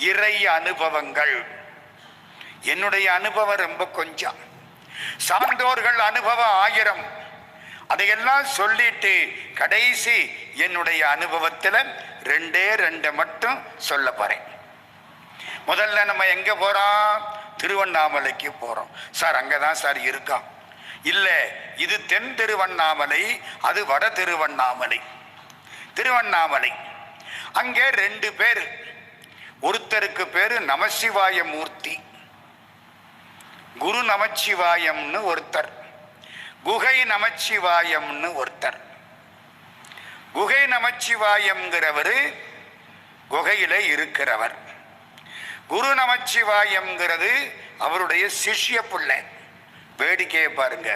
இறை அனுபவங்கள். என்னுடைய அனுபவம் ரொம்ப கொஞ்சம், சான்றோர்கள் அனுபவம் 1000. அதையெல்லாம் சொல்லிட்டு கடைசி என்னுடைய அனுபவத்தில் 2 மட்டும் சொல்ல போறேன். முதல்ல நம்ம எங்க போறோம்? திருவண்ணாமலைக்கு போறோம். சார் அங்கதான் சார் இருக்கா? இல்ல, இது தென் திருவண்ணாமலை, அது வட திருவண்ணாமலை. திருவண்ணாமலை அங்கே 2 பேர். ஒருத்தருக்கு பேரு நமசிவாய மூர்த்தி, குரு நமச்சிவாயம்னு ஒருத்தர், குகை நமச்சிவாயம்னு ஒருத்தர். குகை நமச்சிவாயம்ங்கிறவர் குகையில இருக்கிறவர். குரு நமச்சிவாயம்ங்கிறது அவருடைய சிஷ்ய பிள்ளை. வேடிக்கையை பாருங்க,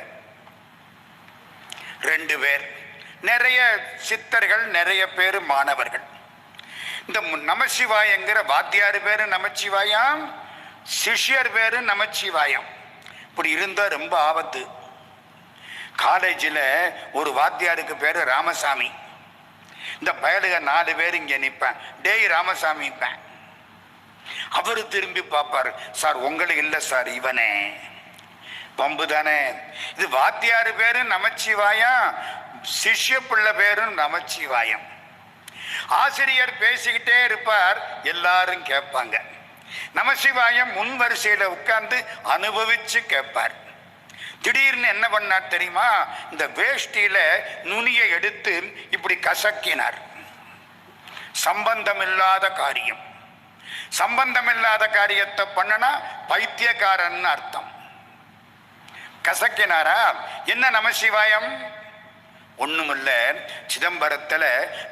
2 பேர். நிறைய சித்தர்கள், நிறைய பேர் மாணவர்கள். இந்த நமசிவாயங்கிற வாத்தியார் பேரு நமச்சிவாயம், சிஷ்யர் பேரு நமச்சிவாயம். இப்படி இருந்தா ரொம்ப ஆபத்து. காலேஜில் ஒரு வாத்தியாருக்கு பேரு ராமசாமி. இந்த பயலுக 4 பேர் இங்க நிற்பேன், டேய் ராமசாமி. அவரு திரும்பி பார்ப்பாரு, சார் உங்களுக்கு இல்லை சார், இவனே பம்பு தானே. இது வாத்தியாரு பேரு நமச்சிவாயம், சிஷ்ய பிள்ளை பேரும் நமச்சிவாயம். ஆசிரியர் பேசிக்கிட்டே இருப்பார், எல்லாரும் கேட்பாங்க. நமசிவாயம் முன் வரிசையில உட்கார்ந்து அனுபவிச்சு கேட்பார். திடீர்னு என்ன பண்ணார் தெரியுமா? இந்த வேஷ்டியில நுனியை எடுத்து இப்படி கசக்கினார். சம்பந்தமில்லாத காரியம். சம்பந்தமில்லாத காரியத்தை பண்ணனா பைத்தியக்காரன் அர்த்தம். கசக்கினாரா? என்ன நமசிவாயம்? ஒண்ணுமில்ல, சிதம்பரத்துல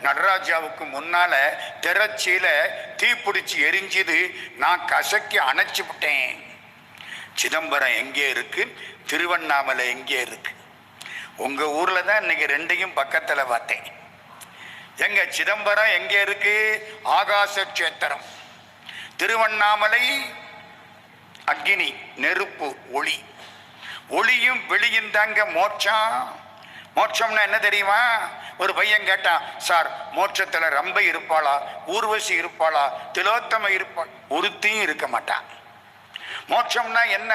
நடராஜாவுக்கு முன்னால திரச்சியில தீப்பிடிச்சு எரிஞ்சுது, நான் கசக்கி அணைச்சு விட்டேன். சிதம்பரம் எங்கே இருக்கு? திருவண்ணாமலை எங்கே இருக்கு? உங்க ஊர்ல தான் இன்னைக்கு 2யும் பக்கத்துல பார்த்தேன். எங்க சிதம்பரம் எங்கே இருக்கு? ஆகாச கஷேத்திரம். திருவண்ணாமலை அக்னி, நெருப்பு, ஒளி. ஒளியும் வெளியும் தாங்க மோட்சம். மோட்சம்னா என்ன தெரியுமா? ஒரு பையன் கேட்டான், சார் மோட்சத்துல ரம்பை இருப்பாளா, ஊர்வசி இருப்பாளா, திலோத்தம இருப்பாள்? ஒருத்தையும் இருக்க மாட்டான். மோட்சம்னா என்ன?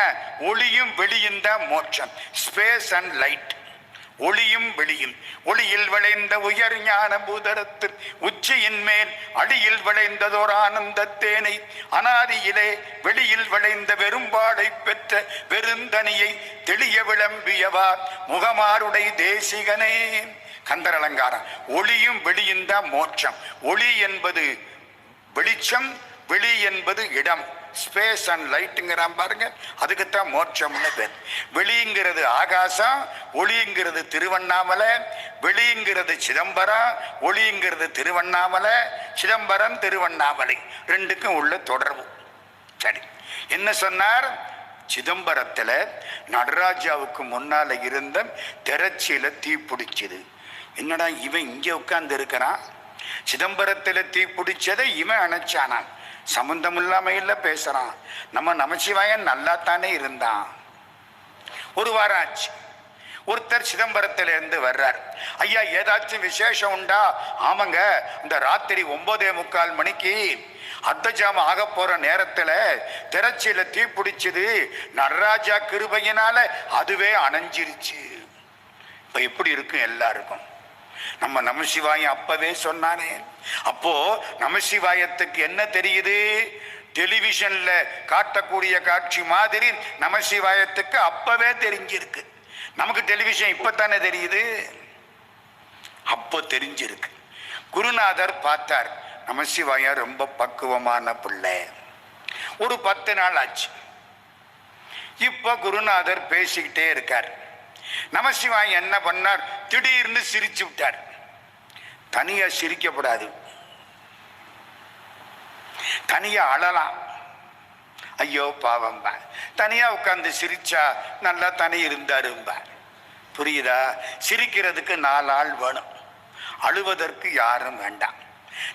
ஒளியும் வெளியும் தான் மோட்சம். Space and light. ஒளியும் வெளியும். ஒளியில் விளைந்த உயர் ஞான பூதரத்தில் உச்சியின் மேல் அடியில் விளைந்ததோர் ஆனந்த தேனை, அனாதியிலே வெளியில் விளைந்த வெறும்பாடை பெற்ற வெறுந்தனியை தெளிய விளம்பியவா முகமாருடை தேசிகனே. கந்தர் அலங்காரம். ஒளியும் வெளியும் தான் மோட்சம். ஒளி என்பது வெளிச்சம், வெளி என்பது இடம். ஸ்பேஸ் அண்ட் லைட்டுங்கிறான் பாருங்க, அதுக்குத்தான் மோட்சம்னு பேர். வெளிங்கிறது ஆகாசம், ஒளிங்கிறது திருவண்ணாமலை. வெளிங்கிறது சிதம்பரம், ஒளிங்கிறது திருவண்ணாமலை. சிதம்பரம், திருவண்ணாமலை 2க்கும் உள்ள தொடர்பு. சரி, என்ன சொன்னார்? சிதம்பரத்துல நடராஜாவுக்கு முன்னால இருந்த திரச்சியில தீ பிடிச்சது. என்னடா இவன் இங்க உட்கார்ந்து இருக்கிறான்? சிதம்பரத்துல தீ பிடிச்சதை இவன் அணைச்சானான். சம்பந்தம் இல்லாம இல்ல பேசுறான். நம்ம நமசிவாயன் நல்லா தானே இருந்தான். ஒரு வாரம் ஆச்சு. ஒருத்தர் சிதம்பரத்துல இருந்து வர்றார். ஐயா ஏதாச்சும் விசேஷம் உண்டா? ஆமாங்க, இந்த ராத்திரி 9:45 மணிக்கு அர்த்தஜாம ஆக போற நேரத்துல திரச்சியில தீ பிடிச்சது. நடராஜா கிருபையினால அதுவே அணைஞ்சிருச்சு. இப்ப எப்படி இருக்கும் எல்லாருக்கும்? நம்ம நமசிவாயம் அப்பவே சொன்னானே. அப்போ நமசிவாயத்துக்கு என்ன தெரியுது? டெலிவிஷன்ல காட்டக்கூடிய காட்சி மாதிரி நமசிவாயத்துக்கு அப்பவே தெரிஞ்சிருக்கு. நமக்கு டெலிவிஷன் இப்பத்தானே தெரியுது, அப்போ தெரிஞ்சிருக்கு. குருநாதர் பார்த்தார், நமசிவாயம் ரொம்ப பக்குவமான பிள்ளை. ஒரு 10 நாள் ஆச்சு. இப்ப குருநாதர் பேசிக்கிட்டே இருக்கார். நமசிவாயம் என்ன பண்ணார்? திடீர்னு சிரிச்சு விட்டார். தனியா சிரிக்கப்படாது, தனியா அழலாம். ஐயோ பாவம். தனியா உட்கார்ந்து சிரிச்சா நல்லா தனி இருந்தாரும்பா. புரியுதா? சிரிக்கிறதுக்கு 4 ஆள் வேணும், அழுவதற்கு யாரும் வேண்டாம்.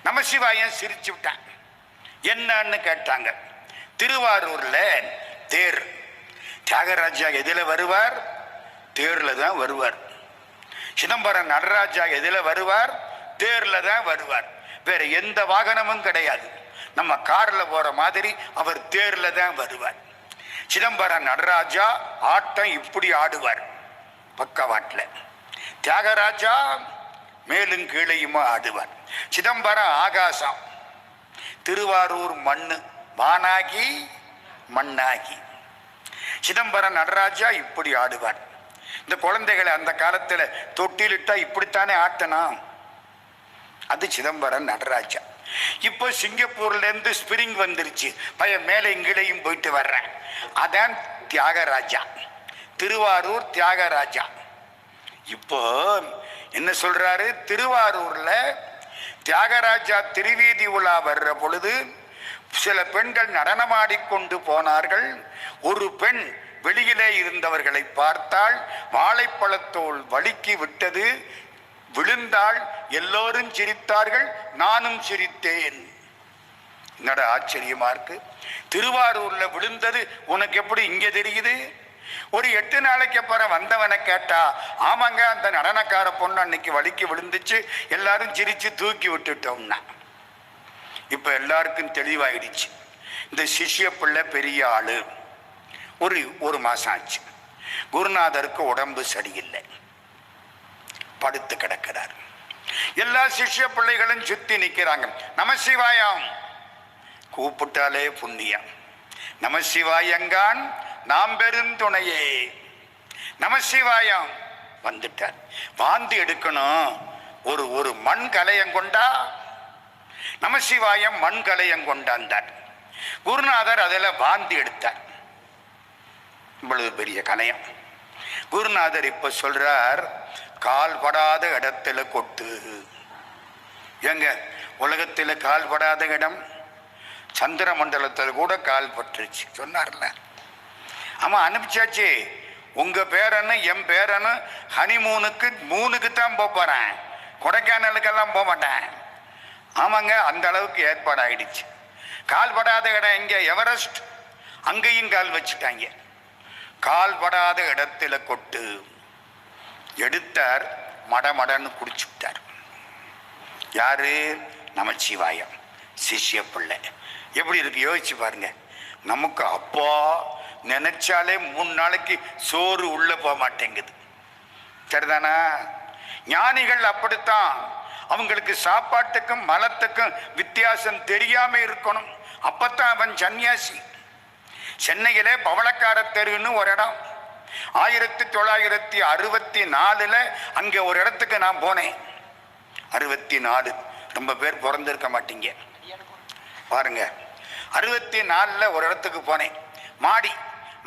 நமசிவாயம் சிரிச்சு விட்டான். என்னன்னு கேட்டாங்க. திருவாரூர்ல தேர். தியாகராஜா எதில வருவார்? தேர்ல தான் வருவார். சிதம்பரம் நடராஜா எதில வருவார்? தேர்ல தான் வருவார். வேற எந்த வாகனமும் கிடையாது. நம்ம கார்ல போற மாதிரி அவர் தேர்ல தான் வருவார். சிதம்பரம் நடராஜா ஆட்டம் இப்படி ஆடுவார் பக்கவாட்டில். தியாகராஜா மேலும் கீழையுமா ஆடுவார். சிதம்பரம் ஆகாசம், திருவாரூர் மண்ணு, வானாகி மண்ணாகி. சிதம்பரம் நடராஜா இப்படி ஆடுவார். இந்த குழந்தைகளை அந்த காலத்துல தொட்டிலிட்டா இப்படித்தானே ஆட்டணும். அது சிதம்பரம் நடராஜா. இப்போ சிங்கப்பூர்ல இருந்து ஸ்பிரிங் வந்துருச்சு, பையன் மேலே இங்கிலையும் போயிட்டு வர்றேன். அதான் தியாகராஜா, திருவாரூர் தியாகராஜா. இப்போ என்ன சொல்றாரு, திருவாரூர்ல தியாகராஜா திருவீதி உலா வர்ற பொழுது சில பெண்கள் நடனமாடிக்கொண்டு போனார்கள். ஒரு பெண் வெளியிலே இருந்தவர்களை பார்த்தால் வாழைப்பழத்தோல் வழுக்கி விட்டது, விழுந்தாள். எல்லோரும் சிரித்தார்கள், நானும் சிரித்தேன். என்னட ஆச்சரியமா இருக்கு, திருவாரூர்ல விழுந்தது உனக்கு எப்படி இங்க தெரியுது? ஒரு 8 நாளைக்கு அப்புறம் வந்தவனை கேட்டா, ஆமாங்க அந்த நடனக்கார பொண்ணு அன்னைக்கு வலிக்கு விழுந்துச்சு, எல்லாரும் சிரிச்சு தூக்கி விட்டுட்டோம்னா. இப்ப எல்லாருக்கும் தெளிவாயிடுச்சு, இந்த சிஷ்ய பிள்ளை பெரிய ஆளு. ஒரு மாசம் ஆச்சு, குருநாதருக்கு உடம்பு சரியில்லை, படுத்து கிடக்கிறார். எல்லா சிஷ்ய பிள்ளைகளும் சுத்தி நிக்கிறாங்க. நமசிவாயம் கூப்பிட்டாலே புண்ணியம், நமசிவாயங்கான் நாம் பெருந்துணையே. நமசிவாயம் வந்துட்டார். வாந்தி எடுக்கணும், ஒரு மண் கலையம் கொண்டா. நமசிவாயம் மண் கலையம் கொண்டாந்தார். குருநாதர் அதில் வாந்தி எடுத்தார். இவ்வளவு பெரிய கலையம். குருநாதர் இப்ப சொல்றார், கால் படாத இடத்துல கொட்டு. எங்க உலகத்தில் கால் படாத இடம்? சந்திர மண்டலத்தில் கூட கால் பட்டுருச்சு சொன்னார்ல. ஆமா, அனுப்பிச்சாச்சு. உங்க பேரனு என் பேரனு ஹனிமூனுக்கு 3க்கு தான் போறேன், கொடைக்கானலுக்கெல்லாம் போக மாட்டேன். ஆமாங்க, அந்த அளவுக்கு ஏற்பாடு ஆயிடுச்சு. கால் படாத இடம் எங்க? எவரெஸ்ட். அங்கேயும் கால் வச்சுட்டாங்க. கால் படாத இடத்துல கொட்டு. எடுத்தார், மடமடன்னு குடிச்சுட்டார். யாரு? நமச்சிவாயம் சிஷ்ய பிள்ளை. எப்படி இருக்கு யோசிச்சு பாருங்க. நமக்கு அப்பா நினைச்சாலே 3 நாளைக்கு சோறு உள்ள போக மாட்டேங்குது, சரிதானா? ஞானிகள் அப்படித்தான். அவங்களுக்கு சாப்பாட்டுக்கும் மலத்துக்கும் வித்தியாசம் தெரியாம இருக்கணும். அப்பத்தான் அவன் சன்னியாசி. சென்னையிலே பவளக்கார தெருன்னு ஒரு இடம், 1964 அங்க ஒரு இடத்துக்கு நான் போனேன். 64 ரொம்ப பேர் பிறந்திருக்க மாட்டீங்க பாருங்க. 64 ஒரு இடத்துக்கு போனேன்.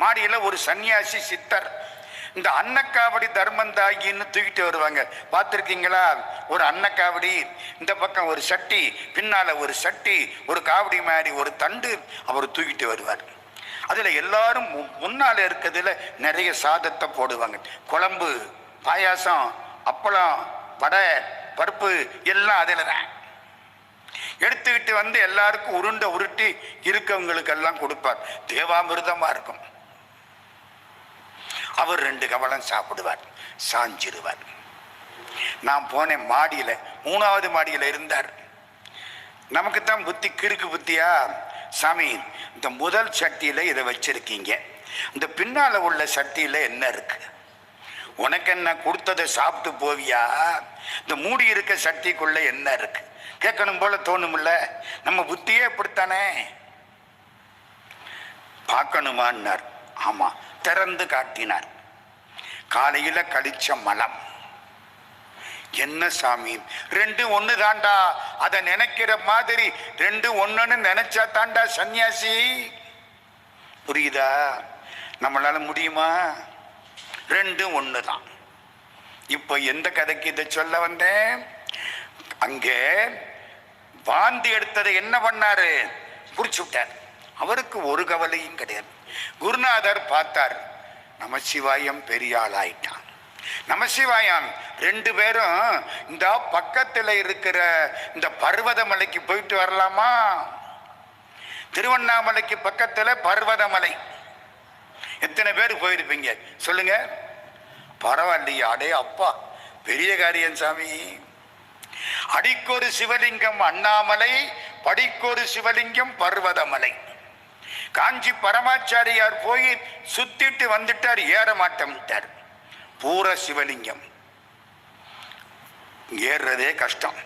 மாடியில் ஒரு சன்னியாசி சித்தர், இந்த அன்னக்காவடி தர்மந்தாகின்னு தூக்கிட்டு வருவாங்க, பார்த்துருக்கீங்களா? ஒரு அன்னக்காவடி, இந்த பக்கம் ஒரு சட்டி, பின்னால ஒரு சட்டி, ஒரு காவடி மாதிரி ஒரு தண்டு அவர் தூக்கிட்டு வருவார். அதுல எல்லாரும் முன்னால இருக்கிறதுல நிறைய சாதத்தை போடுவாங்க, குழம்பு, பாயாசம், அப்பளம், வடை, பருப்பு எல்லாம் அதுல தான் எடுத்துக்கிட்டு வந்து எல்லாருக்கும் உருட்டி இருக்கவங்களுக்கு எல்லாம் கொடுப்பார். தேவாமிர்தமா இருக்கும். அவர் 2 கவளம் சாப்பிடுவார், சாஞ்சிருவார். நான் போனேன், மாடியில 3வது மாடியில இருந்தார். நமக்கு தான் புத்தி கிறுக்கு புத்தியா? சாமி, இந்த முதல் சட்டியில இதை வச்சிருக்கீங்க, இந்த பின்னால உள்ள சட்டியில என்ன இருக்கு? உனக்கு என்ன கொடுத்ததை சாப்பிட்டு போவியா? இந்த மூடி இருக்க சட்டிக்குள்ள என்ன இருக்கு கேட்கணும் போல தோணும்ல. நம்ம புத்தியே எப்படித்தானே. பார்க்கணுமான்னார். ஆமா, திறந்து காட்டினார். காலையில கழிச்ச மலம். என்ன சாமி, 2 ஒண்ணு தாண்டா. அதை நினைக்கிற மாதிரி 2 ஒண்ணுன்னு நினைச்சா தாண்டா சன்னியாசி. புரியுதா? நம்மளால முடியுமா? 2 ஒண்ணு தான். இப்ப எந்த கதைக்கு இதை சொல்ல வந்தேன்? அங்கே வாந்தி எடுத்ததை என்ன பண்ணாரு? புடிச்சு விட்டார். அவருக்கு ஒரு கவலையும் கிடையாது. குருநாதர் பார்த்தார், நமசிவாயம் பெரிய ஆளாயிட்டான். நமசிவாயம் 2 பேரும் இந்த பக்கத்துல இருக்கிற இந்த பர்வதமலைக்கு போயிட்டு வரலாமா? திருவண்ணாமலைக்கு பக்கத்துல பர்வதமலை. எத்தனை பேர் போயிருப்பீங்க சொல்லுங்க? பரவாயில்லையா? அடே அப்பா, பெரிய காரியம் சாமி. அடிக்கொரு சிவலிங்கம் அண்ணாமலை, படிக்கொரு சிவலிங்கம் பர்வதமலை. காஞ்சி பரமாச்சாரியார் போய் சுத்திட்டு வந்துட்டார், ஏற மாட்டேன்ட்டார். பூர சிவலிங்கம் ஏறுறதே கஷ்டம்.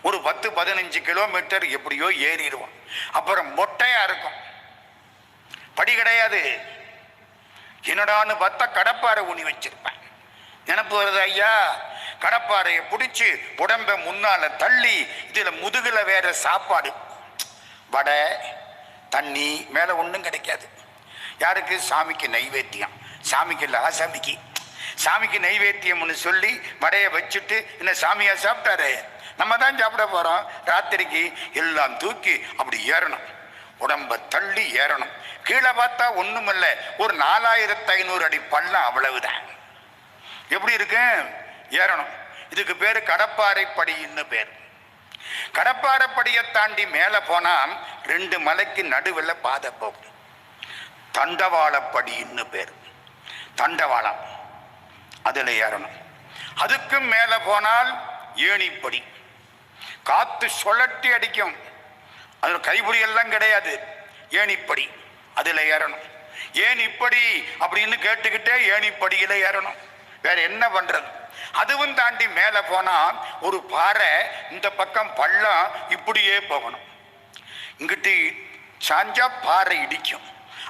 ஒரு 10-15 கிலோமீட்டர் எப்படியோ ஏறிடுவோம். அப்புறம் மொட்டையா இருக்கும், படி கிடையாது. என்னடான்னு பார்த்தா கடப்பாறை ஊனி வச்சிருப்பேன். நினப்பு வருது ஐயா? கடப்பாறையை பிடிச்சி உடம்ப முன்னால தள்ளி, இதுல முதுகுல வேற சாப்பாடு, வடை, தண்ணி, மேல ஒன்றும் கிடைக்காது. யாருக்கு? சாமிக்கு நைவேத்தியம். சாமிக்கு இல்லை, ஆசாமிக்கு. சாமிக்கு நைவேத்தியம்னு சொல்லி வடையை வச்சுட்டு என்ன சாமியா சாப்பிட்டாரு? நம்ம தான் சாப்பிட போறோம். ராத்திரிக்கு எல்லாம் தூக்கி அப்படி ஏறணும், உடம்ப தள்ளி ஏறணும். கீழே பார்த்தா ஒண்ணுமில்ல, ஒரு 4500 அடி பள்ளம், அவ்வளவுதான். எப்படி இருக்கு? ஏறணும். இதுக்கு பேரு கடப்பாறை படின்னு பேர். கடப்பாறை படியை தாண்டி மேல போனா 2 மலைக்கு நடுவில் பாதை போகும். தண்டவாளப்படின்னு பேர். தண்டவாளம், அதுல ஏறணும். அதுக்கும் மேல போனால் ஏணிப்படி, காத்து சுழட்டி அடிக்கும். அதுல கைப்பிடி எல்லாம் கிடையாது, ஏணிப்படி, அதுல ஏறணும். ஏன் இப்படி அப்படின்னு கேட்டுக்கிட்டே ஏணிப்படியில ஏறணும். வேற என்ன பண்றது? அதுவும் தாண்டி மேல போனா ஒரு பாறை, இந்த பக்கம் பள்ளம், இப்படியே போகணும். இங்கிட்டு சாஞ்சா பாறை இடிக்கும்,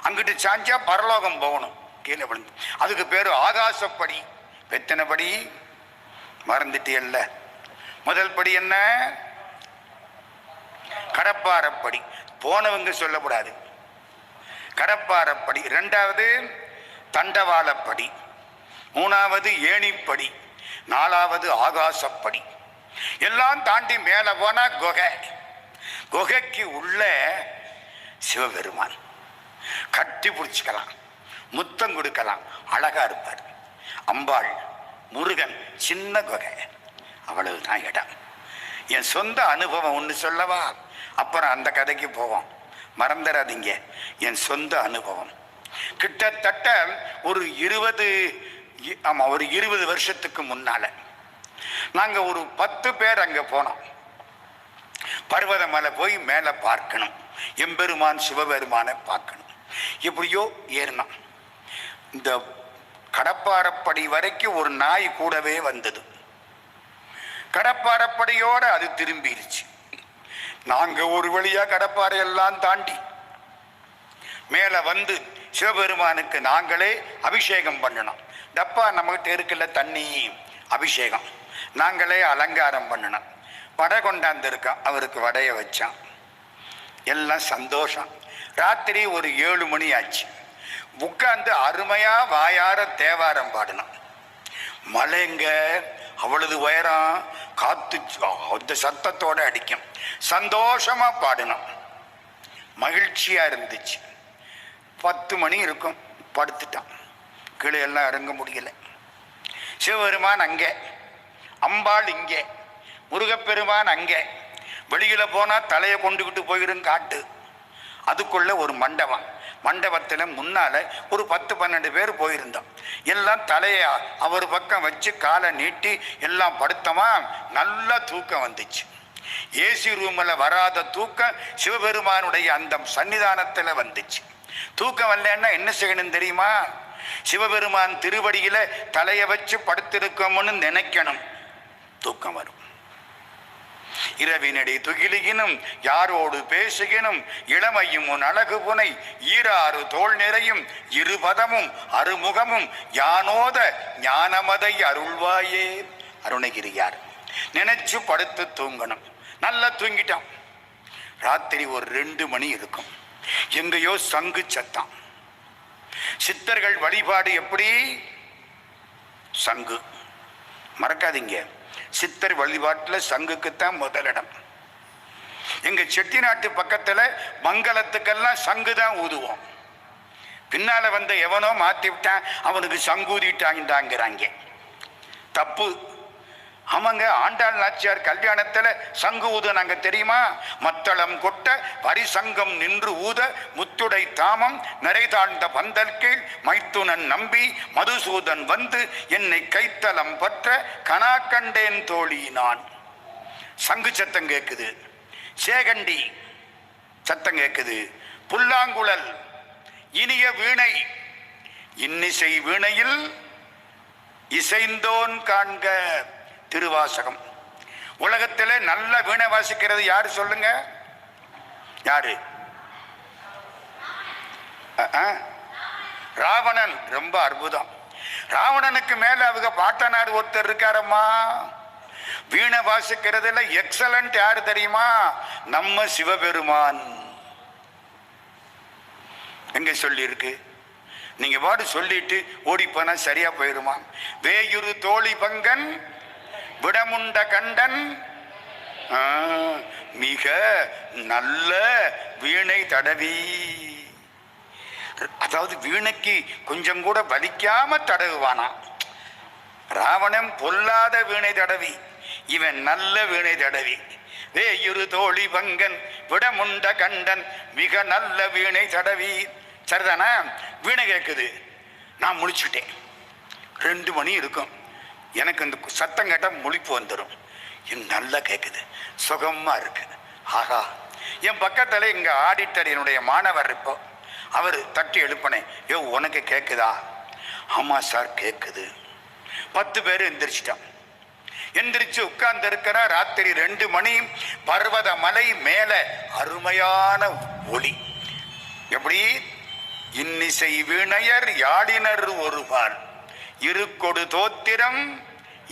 அங்கிட்டு சாஞ்சா பரலோகம் போகணும், கீழே விழுந்து. அதுக்கு பேரு ஆகாசப்படி. எத்தனை படி மறந்துட்டியல்ல? முதல் படி என்ன? கடப்பாறைப்படி. போனவங்க சொல்லக்கூடாது, கடப்பாறைப்படி. 2வது தண்டவாளப்படி, 3வது ஏணிப்படி, 4வது ஆகாசப்படி. எல்லாம் தாண்டி மேல போனா குகை. குகைக்கு உள்ள சிவபெருமான் கட்டி பிடிச்சிக்கலாம், முத்தம் கொடுக்கலாம், அழகா இருப்பார். அம்பாள், முருகன், சின்ன குகை, அவ்வளவுதான் இடம். என் சொந்த அனுபவம் ஒன்று சொல்லவா? அப்புறம் அந்த கதைக்கு போவோம், மறந்துடாதீங்க. என் சொந்த அனுபவம் கிட்டத்தட்ட ஒரு 20 வருஷத்துக்கு முன்னால நாங்க ஒரு 10 பேர் அங்க போனோம். பர்வதமலை போய் மேல பார்க்கணும், எம்பெருமான் சிவபெருமானை பார்க்கணும். எப்படியோ ஏறினோம். இந்த கடப்பாறைப்படி வரைக்கும் ஒரு நாய் கூடவே வந்தது. கடப்பாறைப்படியோட அது திரும்பிடுச்சு. நாங்க ஒரு வழியா கடப்பாறை எல்லாம் தாண்டி மேல வந்து சிவபெருமானுக்கு நாங்களே அபிஷேகம் பண்ணணும். டப்பா நம்மகிட்ட இருக்குல்ல தண்ணி, அபிஷேகம் நாங்களே அலங்காரம் பண்ணணும். வடை கொண்டாந்து இருக்கோம், அவருக்கு வடையை வச்சான். எல்லாம் சந்தோஷம். ராத்திரி ஒரு 7 மணி ஆச்சு. உட்கார்ந்து அருமையா வாயார தேவாரம் பாடணும். மலைங்க அவ்வளவு உயரம், காத்து அந்த சத்தத்தோட அடிக்கும். சந்தோஷமா பாடணும், மகிழ்ச்சியா இருந்துச்சு. 10 மணி இருக்கும், படுத்துட்டான். கீழே எல்லாம் இறங்க முடியல. சிவபெருமான் அங்கே, அம்பாள் இங்கே, முருகப்பெருமான் அங்கே. வெளியில போனா தலையை கொண்டுகிட்டு போயிரும் காட்டு. அதுக்குள்ள ஒரு மண்டபம். மண்டபத்தில் முன்னால ஒரு 10-12 பேர் போயிருந்தோம். எல்லாம் தலையை அவர் பக்கம் வச்சு காலை நீட்டி எல்லாம் படுத்தமா. நல்ல தூக்கம் வந்துச்சு. ஏசி ரூமில் வராத தூக்கம் சிவபெருமானுடைய அந்த சன்னிதானத்தில் வந்துச்சு. தூக்கம் வரலன்னா என்ன செய்யணும் தெரியுமா? சிவபெருமான் திருவடியில தலையை வச்சு படுத்திருக்கோம்னு நினைக்கணும், தூக்கம் வரும். இரவினடி துகிலிகினும் யாரோடு பேசுகினும் இளமையும் உன் அழகு புனை ஈராறு தோல் நிறையும் இருபதமும் அருமுகமும் யானோத ஞானமதை அருள்வாயே. அருணகிரியார். நினைச்சு படுத்து தூங்கணும். நல்லா தூங்கிட்டான். ராத்திரி ஒரு 2 மணி இருக்கும். எங்கேயோ சங்கு சத்தம். சித்தர்கள் வழிபாடு எப்படி? சங்கு. மறக்காதீங்க, சித்தர் வழிபாட்டில் சங்குக்குத்தான் முதலிடம். எங்க செட்டிநாட்டு பக்கத்துல மங்களத்துக்கெல்லாம் சங்கு தான் ஊதுவோம். பின்னால வந்த எவனோ மாத்தி விட்டான், அவனுக்கு சங்கூதிட்டாங்கிறாங்க. தப்பு. ஆமாங்க, ஆண்டாள் நாச்சியார் கல்யாணத்துல சங்கு ஊதுனாங்க தெரியுமா? மத்தளம் கொட்ட பரிசங்கம் நின்று ஊத முத்துடை தாமம் நிறை தாழ்ந்த பந்தல் கீழ் மைத்துனன் நம்பி மதுசூதன் வந்து என்னை கைத்தலம் பற்ற கனா கண்டேன் தோழி நான். சங்கு சத்தம் கேட்குது, சேகண்டி சத்தம் கேட்குது, புல்லாங்குழல், இனிய வீணை, இன்னிசை வீணையில் இசைந்தோன் காண்க. திருவாசகம். உலகத்தில் நல்ல வீணை வாசிக்கிறது யாரு சொல்லுங்க? யாரு? ராவணன். ரொம்ப அற்புதம். ராவணனுக்கு மேல அவங்க பாட்டனார் ஒருத்தர் இருக்காரம்மா. வீணை வாசிக்கிறதுல எக்ஸலண்ட் யாரு தெரியுமா? நம்ம சிவபெருமான். எங்க சொல்லி இருக்கு? நீங்க பாடு சொல்லிட்டு ஓடி போனா சரியா போயிருமா? வேயுரு தோழி பங்கன் விடமுண்ட கண்டன் மிக நல்ல வீணை தடவி. அதாவது வீணைக்கு கொஞ்சம் கூட வலிக்காம தடவுவானா. ராவணன் பொல்லாத வீணை தடவி, இவன் நல்ல வீணை தடவி. வேயுரு தோழி பங்கன் விடமுண்ட கண்டன் மிக நல்ல வீணை தடவி. சரிதானா? வீணை கேட்குது. நான் முழிச்சுட்டேன். 2 மணி இருக்கும். எனக்கு இந்த சத்தம் கேட்டால் முழிப்பு வந்துடும். நல்லா கேட்குது, சுகமா இருக்கு. ஆகா, என் பக்கத்தில் இங்க ஆடிட்டர் என்னுடைய மாணவர் இப்போ, அவர் தட்டி எழுப்பினேன். யோ உனக்கு கேட்குதா? ஆமா சார் கேட்குது. 10 பேர் எந்திரிச்சிட்டான். எந்திரிச்சு உட்கார்ந்து இருக்கிற. ராத்திரி 2 மணி. பர்வத மலை மேல அருமையான ஒளி. எப்படி? இன்னிசை வீணையர் யாடினர் ஒருபால், இருக்கொடு தோத்திரம்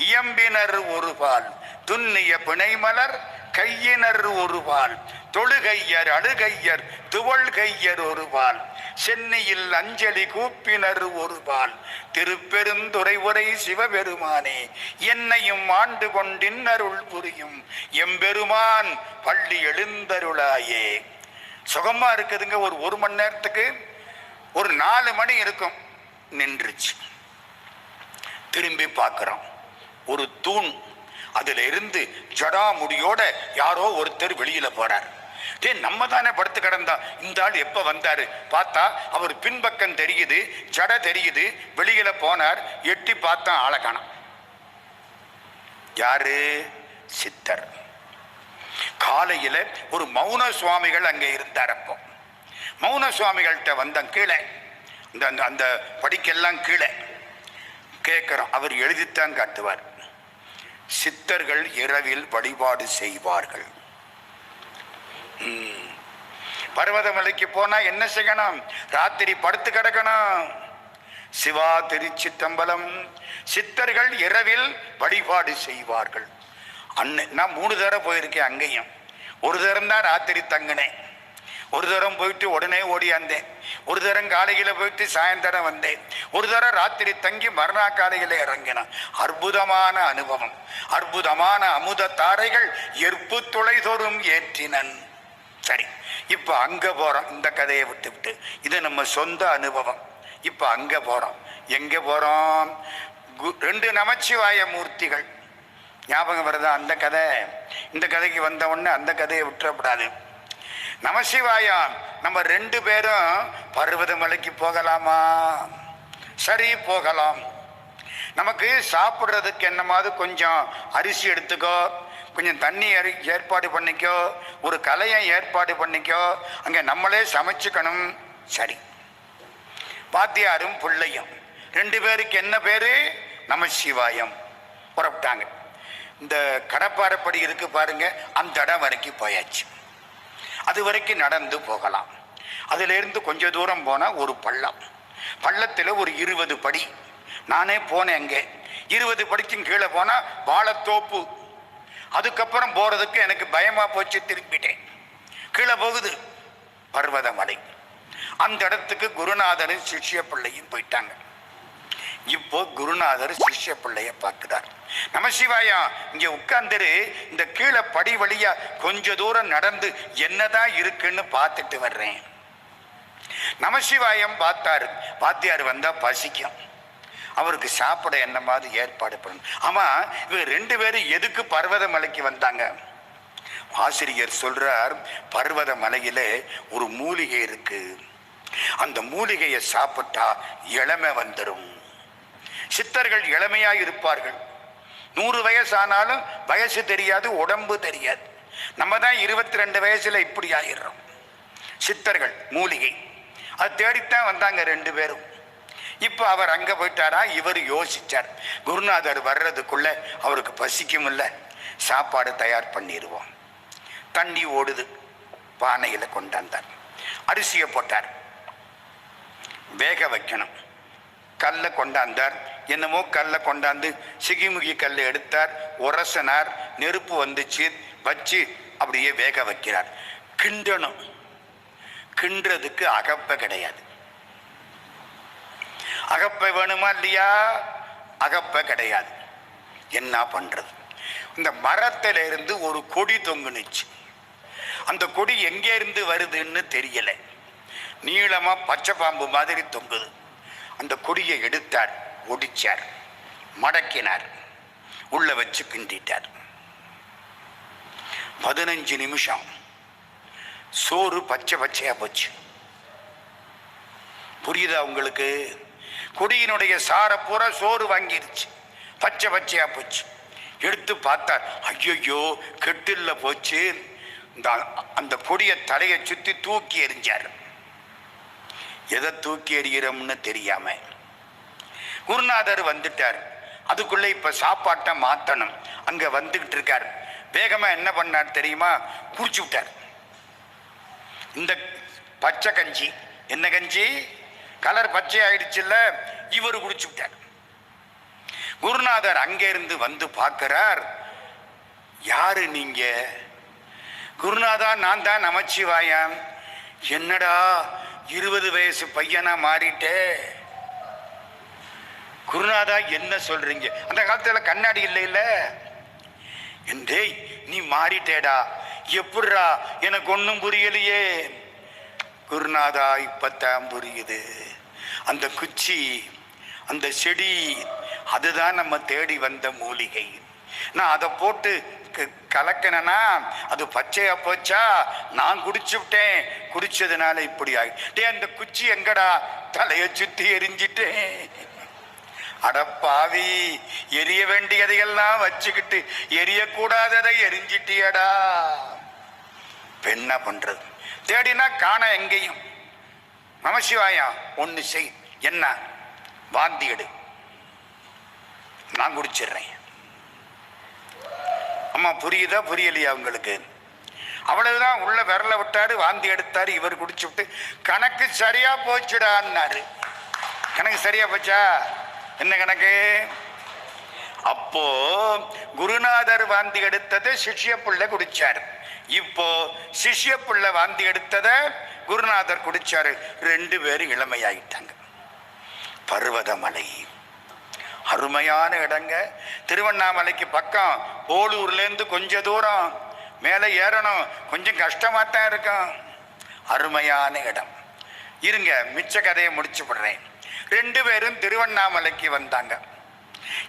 இயம்பினர் ஒருபால், துன்னிய பிணைமலர் கையினர் ஒருபால், தொழுகையர் அழுகையர் துவள்கையர் ஒருபால், சென்னையில் அஞ்சலி கூப்பினர் ஒருபால், திருப்பெருந்துறை உரை சிவபெருமானே என்னையும் ஆண்டு கொண்டின்னருள் புரியும் எம்பெருமான் பள்ளி எழுந்தருளாயே. சுகமா இருக்குதுங்க. ஒரு மணி நேரத்துக்கு ஒரு 4 மணி இருக்கும். நின்றுச்சு. திரும்பி பார்க்கிறோம். ஒரு தூண், அதுல இருந்து ஜடா முடியோட யாரோ ஒருத்தர் வெளியில போறார். நம்ம தானே படுத்து கிடந்தா, இந்த ஆள் எப்ப வந்தாரு பார்த்தா அவர் பின்பக்கம் தெரியுது, ஜட தெரியுது. வெளியில போனார். எட்டி பார்த்தா ஆளை காணோம். யாரு? சித்தர். காலையில ஒரு மௌன சுவாமிகள் அங்கே இருந்தார். அப்போ மௌன சுவாமிகள்கிட்ட வந்த கீழே அந்த படிக்கெல்லாம் கீழே கேட்கிறோம். அவர் எழுதித்தான் காட்டுவார். சித்தர்கள் இரவில் வழிபாடு செய்வார்கள். பர்வதமலைக்கு போனா என்ன செய்யணும்? ராத்திரி படுத்து கிடக்கணும். சிவா திருச்சிற்றம்பலம். சித்தர்கள் இரவில் வழிபாடு செய்வார்கள். நான் 3 தடவை போயிருக்கேன். அங்கேயும் ஒரு தரம் தான் ராத்திரி தங்கினேன். ஒரு தரம் போயிட்டு உடனே ஓடியாந்தேன். ஒரு தரம் காலையில போயிட்டு சாயந்தரம் வந்தேன். ஒரு தரம் ராத்திரி தங்கி மறுநா காலையில இறங்கினேன். அற்புதமான அனுபவம். அற்புதமான அமுத தாரைகள் எற்பு துளைதோறும் ஏற்றினன். சரி, இப்ப அங்க போறோம். இந்த கதையை விட்டு இது நம்ம சொந்த அனுபவம். இப்ப அங்க போறோம். எங்க போறோம்? 2 நமச்சிவாய மூர்த்திகள் ஞாபகம் வருதா? அந்த கதை. இந்த கதைக்கு வந்த உடனே அந்த கதையை விட்டுறப்படாது. நமசிவாயம். நம்ம 2 பேரும் பர்வத மலைக்கு போகலாமா? சரி, போகலாம். நமக்கு சாப்பிட்றதுக்கு என்னமாவது கொஞ்சம் அரிசி எடுத்துக்கோ, கொஞ்சம் தண்ணி ஏற்பாடு பண்ணிக்கோ, ஒரு கலையை ஏற்பாடு பண்ணிக்கோ, அங்கே நம்மளே சமைச்சுக்கணும். சரி. பாத்தியாரும் பிள்ளையும் 2 பேருக்கு என்ன பேரு? நமசிவாயம். புறப்பட்டாங்க. இந்த கடப்பாறைப்படி இருக்கு பாருங்க, அந்த இடம் வரைக்கும் போயாச்சு. அது வரைக்கும் நடந்து போகலாம். அதுல இருந்து கொஞ்சம் தூரம் போனா ஒரு பள்ளம். பள்ளத்துல ஒரு 20 படி. நானே போனேன். அங்கே 20 படிக்கும் கீழே போனா வாழைத்தோப்பு. அதுக்கப்புறம் போறதுக்கு எனக்கு பயமா போச்சு. திரும்பிட்டேன். கீழே போகுது பர்வதமலை. அந்த இடத்துக்கு குருநாதரும் சிஷ்ய பிள்ளையும் போயிட்டாங்க. இப்போ குருநாதர் சிஷ்ய பிள்ளைய பார்க்கிறார். நமசிவாயா, இங்க உட்கார்ந்துரு, இந்த கீழே படி வழியா கொஞ்ச தூரம் நடந்து என்னதான் இருக்குன்னு பார்த்துட்டு வர்றேன். நமசிவாயம் பார்த்தாரு. வாத்தியார் வந்தா பசிக்கும், அவருக்கு சாப்பிட என்ன மாதிரி ஏற்பாடு பண்ணணும். ஆமா, இவங்க 2 பேரும் எதுக்கு பர்வத மலைக்கு வந்தாங்க? ஆசிரியர் சொல்றார், பர்வத மலையில ஒரு மூலிகை இருக்கு, அந்த மூலிகையை சாப்பிட்டா இளமை வந்துடும். சித்தர்கள் இளமையா இருப்பார்கள். 100 வயசு ஆனாலும் வயசு தெரியாது, உடம்பு தெரியாது. நம்ம தான் 22 வயசுல இப்படி ஆயிடுறோம். சித்தர்கள் மூலிகை அது தேடித்தான் வந்தாங்க 2 பேரும். இப்போ அவர் அங்கே போயிட்டாரா, இவர் யோசிச்சார், குருநாதர் வர்றதுக்குள்ள அவருக்கு பசிக்கும் இல்லை, சாப்பாடு தயார் பண்ணிடுவோம். தண்ணி ஓடுது, பானையில் கொண்டாந்தார், அரிசியை போட்டார், வேக வைக்கணும். கல்லை கொண்டாந்தார், என்னமோ கல்லை கொண்டாந்து சிகிமுகி கல்லை எடுத்தார், உரசனார், நெருப்பு வந்துச்சு, வச்சு அப்படியே வேக வைக்கிறார். கிண்டணும், கிண்டுறதுக்கு அகப்பை கிடையாது. அகப்பை வேணுமா இல்லையா? அகப்பை கிடையாது. என்ன பண்றது? இந்த மரத்தில இருந்து ஒரு கொடி தொங்குனுச்சு. அந்த கொடி எங்கே இருந்து வருதுன்னு தெரியல, நீளமா பச்சை பாம்பு மாதிரி தொங்குது. அந்த கொடியை எடுத்தார், ஒடிச்சார், மடக்கினார், உள்ள வச்சு கிண்டிட்டார். 15 நிமிஷம் சோறு பச்சை பச்சையா போச்சு. புரியுதா உங்களுக்கு? கொடியினுடைய சார பூரா சோறு வாங்கிருச்சு, பச்சை பச்சையா போச்சு. எடுத்து பார்த்தார், ஐயோ கெட்டில்ல போச்சு. அந்த கொடியை தலையை சுத்தி தூக்கி எறிஞ்சார். எதை தூக்கி எறிகிறோம்னு தெரியாம குருநாதர் வந்துட்டார். அதுக்குள்ள இப்ப சாப்பாட்டை மாத்தணும். அங்க வந்துகிட்டு இருக்கார். வேகமா என்ன பண்ணார் தெரியுமா? குடிச்சு விட்டார். இந்த பச்சை கஞ்சி, என்ன கஞ்சி, கலர் பச்சை ஆயிடுச்சுல்ல, இவர் குடிச்சு விட்டார். குருநாதர் அங்கே இருந்து வந்து பார்க்கிறார். யாரு நீங்க? குருநாதா, நான் தான் நமச்சிவாயன். என்னடா 20 வயசு பையனா மாறிட்டே? குருநாதா என்ன சொல்றீங்க? அந்த காலத்துல கண்ணாடி இல்லை இல்ல. என்றே நீ மாறிட்டேடா. எப்படிரா? எனக்கு ஒன்னும் புரியலையே. குருநாதா, இப்பத்தான் புரியுது. அந்த குச்சி, அந்த செடி, அதுதான் நம்ம தேடி வந்த மூலிகை. நான் அதை போட்டு கலக்கனா அது பச்சையா போச்சா, நான் குடிச்சு விட்டேன். குடிச்சதுனால இப்படி ஆகி. அந்த குச்சி எங்கடா? தலையை சுத்தி எரிஞ்சிட்டேன். அடப்பாவி, எரிய வேண்டியதையெல்லாம் வச்சுக்கிட்டு எரியக்கூடாததை எரிஞ்சிட்டியடா. என்ன பண்றது? தேடினா காண எங்கேயும். நமசிவாயா, ஒண்ணு செய். என்ன? வாந்தி எடு, நான் குடிச்சிடுறேன். அம்மா புரியுதா புரியலையா உங்களுக்கு? அவ்வளவுதான். உள்ள விரல விட்டாரு, வாந்தி எடுத்தாரு, இவர் குடிச்சு விட்டு கணக்கு சரியா போச்சுடான்னாரு. கணக்கு சரியா போச்சா? என்ன கணக்கு? அப்போ குருநாதர் வாந்தி எடுத்தது சிஷ்ய புள்ள குடிச்சாரு. இப்போ சிஷ்ய புள்ள வாந்தி எடுத்தத குருநாதர் குடிச்சாரு. 2 பேரும் இளமையாயிட்டாங்க. பர்வதமலை அருமையான இடங்க. திருவண்ணாமலைக்கு பக்கம். போலூர்ல இருந்து கொஞ்ச தூரம் மேலே ஏறணும், கொஞ்சம் கஷ்டமா தான் இருக்கும். அருமையான இடம். இருங்க, மிச்ச கதையை முடிச்சு விடுறேன். 2 பேரும் திருவண்ணாமலைக்கு வந்தாங்க.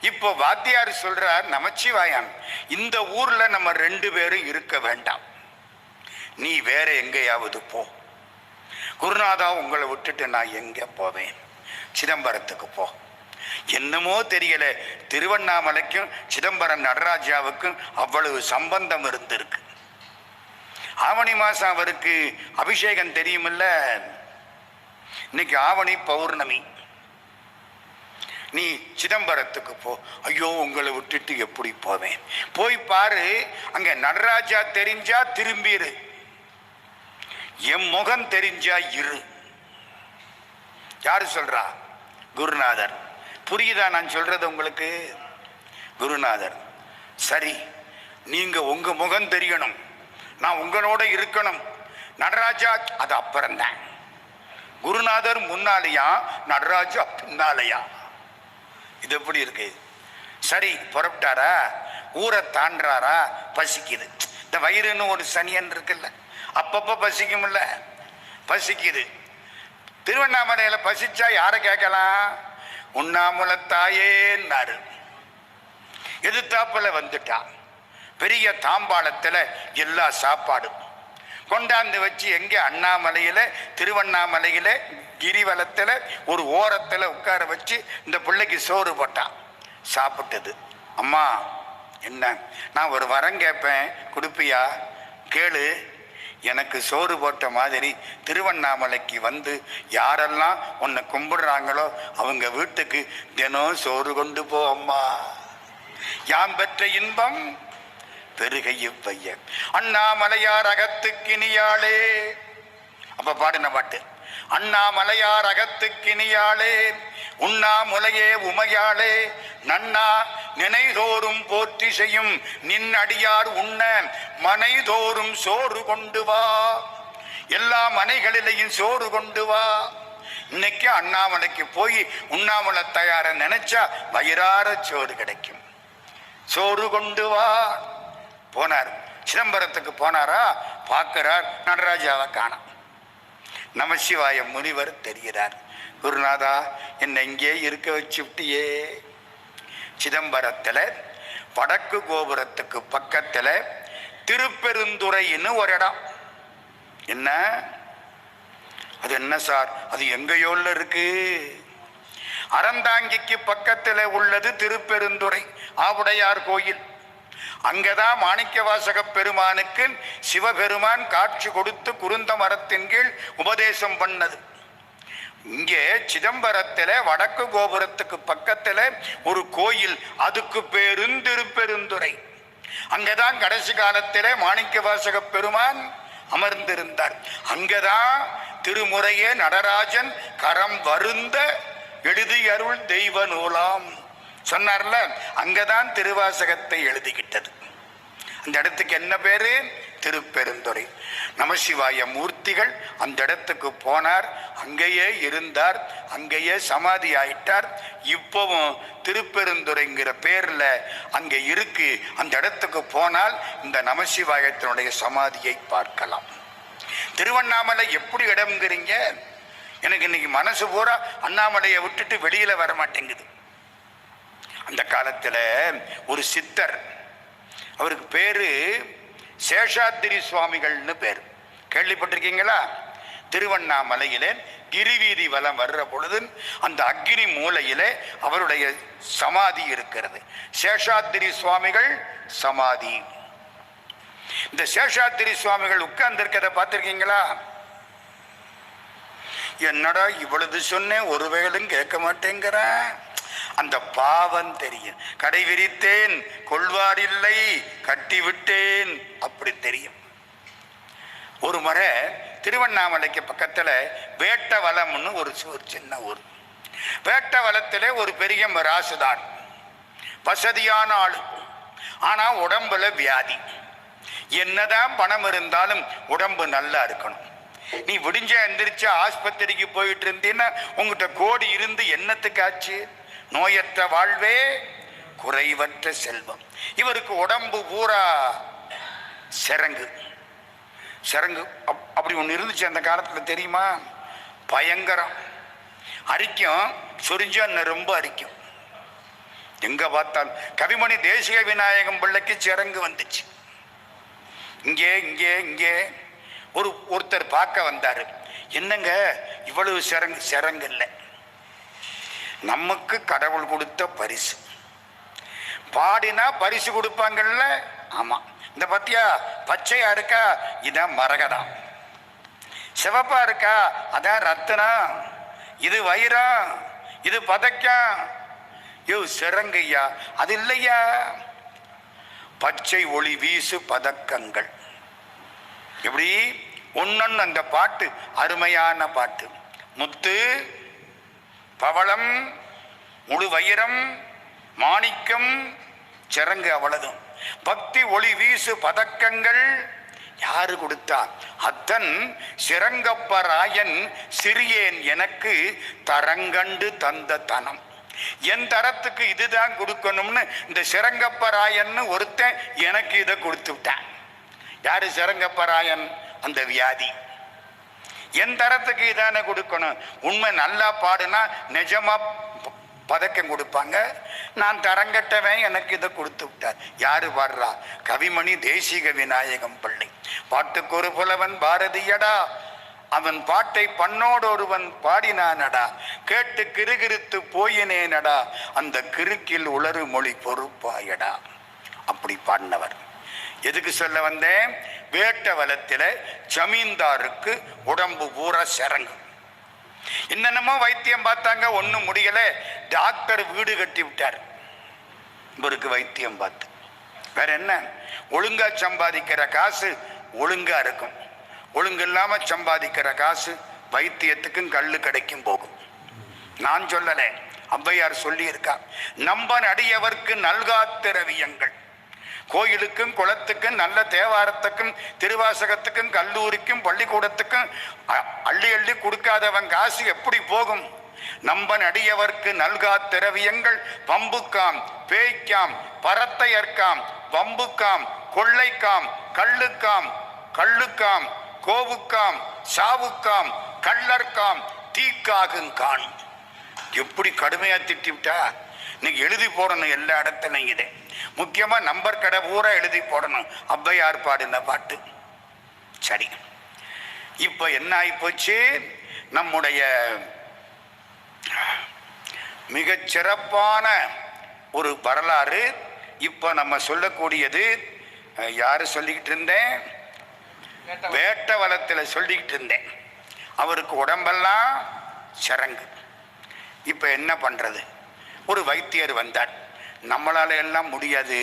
இப்போ வாத்தியார் சொல்றார், நமச்சிவாயன், இந்த ஊர்ல நம்ம 2 பேரும் இருக்க வேண்டாம், நீ வேற எங்கேயாவது போ. குருநாதா, உங்களை விட்டுட்டு நான் எங்க போவேன்? சிதம்பரத்துக்கு போ. என்னமோ தெரியல, திருவண்ணாமலைக்கும் சிதம்பரம் நடராஜாவுக்கும் அவ்வளவு சம்பந்தம் இருந்திருக்கு. ஆவணி மாசம் அவருக்கு அபிஷேகம் தெரியுமில்ல. இன்னைக்கு ஆவணி பௌர்ணமி. நீ சிதம்பரத்துக்கு போ. ஐயோ, உங்களை விட்டுட்டு எப்படி போவேன்? போய் பாரு, அங்க நடராஜா தெரிஞ்சா திரும்பிரு, என் முகம் தெரிஞ்சா இரு. யாரு சொல்றா? குருநாதர். புரியுதா நான் சொல்றது உங்களுக்கு? குருநாதர், சரி, நீங்க உங்க முகம் தெரியணும், நான் உங்களோட இருக்கணும். நடராஜா அது அப்புறம்தான். குருநாதர் முன்னாலையா, நடராஜா பின்னாலையா? இது எப்படி இருக்கு? சரி, புறப்பட்டாரா? ஊரை தாண்டாரா? பசிக்குது. இந்த வயிறுன்னு ஒரு சனியன் இருக்குல்ல, அப்பப்ப பசிக்கும்ல, பசிக்குது. திருவண்ணாமலையில பசிச்சா யாரை கேட்கலாம்? உண்ணாமுலத்தாயேன்னாரு. எதிர்த்தாப்புல வந்துட்டா. பெரிய தாம்பாளத்துல எல்லா சாப்பாடும் கொண்டாந்து வச்சு, எங்க? அண்ணாமலையில, திருவண்ணாமலையில கிரிவலத்துல ஒரு ஓரத்துல உட்கார வச்சு இந்த பிள்ளைக்கு சோறு போட்டான். சாப்பிட்டது. அம்மா என்ன, நான் ஒரு வரம் கேட்பேன், கொடுப்பியா? கேளு. எனக்கு சோறு போட்ட மாதிரி திருவண்ணாமலைக்கு வந்து யாரெல்லாம் உன்னை கும்பிடுறாங்களோ அவங்க வீட்டுக்கு தினம் சோறு கொண்டு போ அம்மா. யாம் பெற்ற இன்பம் பெருகையும் பைய அண்ணாமலையார் அகத்துக்கினியாளே. அப்ப பாடின பாட்டு, அண்ணாமலையார் அகத்துக்கினியாளே உண்ணாமுலையே உமையாளே நன்னா நினைதோறும் போற்றி செய்யும் நின் அடியார் உண்ண மனைதோறும் சோறு கொண்டு வா. எல்லா மனைகளிலையும் சோறு கொண்டு வா. இன்னைக்கு அண்ணாமலைக்கு போய் உண்ணாமலை தயார நினைச்சா வயிறார சோறு கிடைக்கும். சோறு கொண்டு வா. போனார், சிதம்பரத்துக்கு போனாரா, பார்க்கிறார், நடராஜாவை காணோம். நமசிவாய முனிவர் தெரிகிறார். குருநாதா, என்னை இங்கே இருக்க வச்சுட்டியே. சிதம்பரத்தில் வடக்கு கோபுரத்துக்கு பக்கத்தில் திருப்பெருந்துறைன்னு ஒரு இடம். என்ன அது? என்ன சார் அது? எங்கயோல இருக்கு. அறந்தாங்கிக்கு பக்கத்தில் உள்ளது திருப்பெருந்துறை ஆவுடையார் கோயில். அங்கதான் மாணிக்கவாசக பெருமானுக்கு சிவபெருமான் காட்சி கொடுத்து குருந்த மரத்தின் கீழ் உபதேசம் பண்ணது. இங்கே சிதம்பரத்தில் வடக்கு கோபுரத்துக்கு பக்கத்தில் ஒரு கோயில், அதுக்கு பேரும் திருப்பெருந்துறை. அங்கதான் கடைசி காலத்தில் மாணிக்கவாசக பெருமான் அமர்ந்திருந்தார். அங்கதான் திருமுறையே நடராஜன் கரம் வருந்த எழுதி அருள் தெய்வ நூலாம் சொன்னார்ல, அங்கதான் திருவாசகத்தை எழுதிக்கிட்டது. அந்த இடத்துக்கு என்ன பேரு? திருப்பெருந்துறை. நமசிவாய மூர்த்திகள் அந்த இடத்துக்கு போனார், அங்கேயே இருந்தார், அங்கேயே சமாதி ஆயிட்டார். இப்பவும் திருப்பெருந்துறைங்கிற பேர்ல அங்க இருக்கு. அந்த இடத்துக்கு போனால் இந்த நமசிவாயத்தினுடைய சமாதியை பார்க்கலாம். திருவண்ணாமலை எப்படி இடம்ங்கிறீங்க? எனக்கு இன்னைக்கு மனசு பூரா அண்ணாமலையை விட்டுட்டு வெளியில வர மாட்டேங்குது. அந்த காலத்துல ஒரு சித்தர், அவருக்கு பேரு சேஷாத்திரி சுவாமிகள்னு பேர். கேள்விப்பட்டிருக்கீங்களா? திருவண்ணாமலையிலே கிரிவீதி வலம் வர்ற பொழுது அந்த அக்னி மூலையிலே அவருடைய சமாதி இருக்கிறது. சேஷாத்திரி சுவாமிகள் சமாதி. இந்த சேஷாத்திரி சுவாமிகள் உட்கார்ந்து இருக்கிறத பார்த்திருக்கீங்களா? என்னடா இவ்வளவு சொன்னேன், ஒருவேளும் கேட்க மாட்டேங்கிறேன். அந்த பாவம் தெரியும். கடை விரித்தேன் கொள்வாரில்லை கட்டிவிட்டேன் அப்படி தெரியும். ஒரு முறை திருவண்ணாமலைக்கு பக்கத்துல வேட்டவலம்னு ஒரு சின்ன ஊர். வேட்டவலத்திலே ஒரு பெரிய ராசுதான், வசதியான ஆளு, ஆனா உடம்புல வியாதி. என்னதான் பணம் இருந்தாலும் உடம்பு நல்லா இருக்கணும். நீ விடிஞ்ச எந்திரிச்சு ஆஸ்பத்திரிக்கு போயிட்டு இருந்தீன்னா உங்ககிட்ட கோடி இருந்து என்னத்துக்கு ஆச்சு? நோயற்ற வாழ்வே குறைவற்ற செல்வம். இவருக்கு உடம்பு பூரா சிரங்கு. சிரங்கு அப்படி ஒன்று இருந்துச்சு அந்த காலத்தில், தெரியுமா? பயங்கரம். அரிக்கும், சொரிஞ்சா ரொம்ப அரிக்கும். எங்க பார்த்தாலும் கவிமணி தேசிக விநாயகம் பிள்ளைக்கு சிரங்கு வந்துச்சு. இங்கே இங்கே இங்கே ஒருத்தர் பார்க்க வந்தாரு. என்னங்க இவ்வளவு சிரங்கு? சிரங்கு இல்லை, நமக்கு கடவுள் கொடுத்த பரிசு. பாடினா பரிசு கொடுப்பாங்கல்ல, ஆமா. இந்த பத்தியா பச்சையா இருக்கா, இதான் மரகதம். சிவப்பா இருக்கா, அதான் ரத்தினம். இது வைரம், இது பதக்கம். யோ சிறங்கையா, அது இல்லையா. பச்சை ஒளி வீசு பதக்கங்கள். எப்படி ஒன்னொன்னு. அந்த பாட்டு அருமையான பாட்டு. முத்து, பவளம், முழு வைரம், மாணிக்கம், சிறங்கு, அவ்வளதும். பக்தி ஒளி வீசு பதக்கங்கள் யாரு கொடுத்தா? அத்தன் சிறங்கப்பராயன் சிறியேன் எனக்கு தரங்கண்டு தந்த தனம். என் தரத்துக்கு இதுதான் கொடுக்கணும்னு இந்த சிறங்கப்பராயன்னு ஒருத்தன் எனக்கு இதை கொடுத்து விட்டான். யாரு சிறங்கப்பராயன்? அந்த வியாதி. என் தரத்துக்கு இதான கொடுக்கணும். உண்மை நல்லா பாடுனா நிஜமா பதக்கம் கொடுப்பாங்க. நான் தரங்கட்டவன், எனக்கு இதை கொடுத்து விட்டார். யாரு பாடுறா? கவிமணி தேசிக விநாயகம் பிள்ளை. பாட்டுக்கு ஒரு புலவன் பாரதியடா, அவன் பாட்டை பண்ணோடு ஒருவன் பாடினானடா, கேட்டு கிறுகிறுத்து போயினேனடா, அந்த கிறுக்கில் உளறு மொழி பொறுப்பாயடா. அப்படி பாடினவர். எதுக்கு சொல்ல வந்தேன்? வேட்டவலத்தில் ஜமீன்தாருக்கு உடம்பு பூரா சரங்கு. என்னென்னமோ வைத்தியம் பார்த்தாங்க, ஒன்றும் முடியல. டாக்டர் வீடு கட்டி விட்டார் இவருக்கு வைத்தியம் பார்த்து. வேற என்ன? ஒழுங்கா சம்பாதிக்கிற காசு ஒழுங்கா இருக்கும், ஒழுங்கு இல்லாம சம்பாதிக்கிற காசு வைத்தியத்துக்கும் கல்லு கடைக்கும் போகும். நான் சொல்லல, ஔவையார் சொல்லி இருக்கா. நம்பன் அடியவர்க்கு நல்காத்திரவியங்கள். கோயிலுக்கும் குளத்துக்கும் நல்ல தேவாரத்துக்கும் திருவாசகத்துக்கும் கல்லூரிக்கும் பள்ளிக்கூடத்துக்கும் அள்ளி அள்ளி கொடுக்காதவன் காசு எப்படி போகும்? நம்பன் அடியவர்க்கு நல்கா திரவியங்கள் பம்புக்காம் பேய்க்காம் பரத்தையர்க்காம் வம்புக்காம் கொள்ளைக்காம் கள்ளுக்காம் கள்ளுக்காம் கோவுக்காம் சாவுக்காம் கள்ளர்காம் தீக்காகும் கான். எப்படி கடுமையா திட்டிவிட்டா! இன்னைக்கு எழுதி போடணும் எல்லா இடத்துலையும். இதே முக்கியமா நம்பர் கடை பூரா எழுதி போடணும். ஔவையார் பாடின பாட்டு. சரி, இப்ப என்ன ஆகி போச்சு? நம்முடைய மிகச் சிறப்பான ஒரு வரலாறு இப்ப நம்ம சொல்லக்கூடியது. யாரு சொல்லிக்கிட்டு இருந்தேன்? வேட்டவலத்தில் சொல்லிக்கிட்டு இருந்தேன். அவருக்கு உடம்பெல்லாம் சரங்கு. இப்ப என்ன பண்றது? ஒரு வைத்தியர் வந்தார். நம்மளால எல்லாம் முடியாது,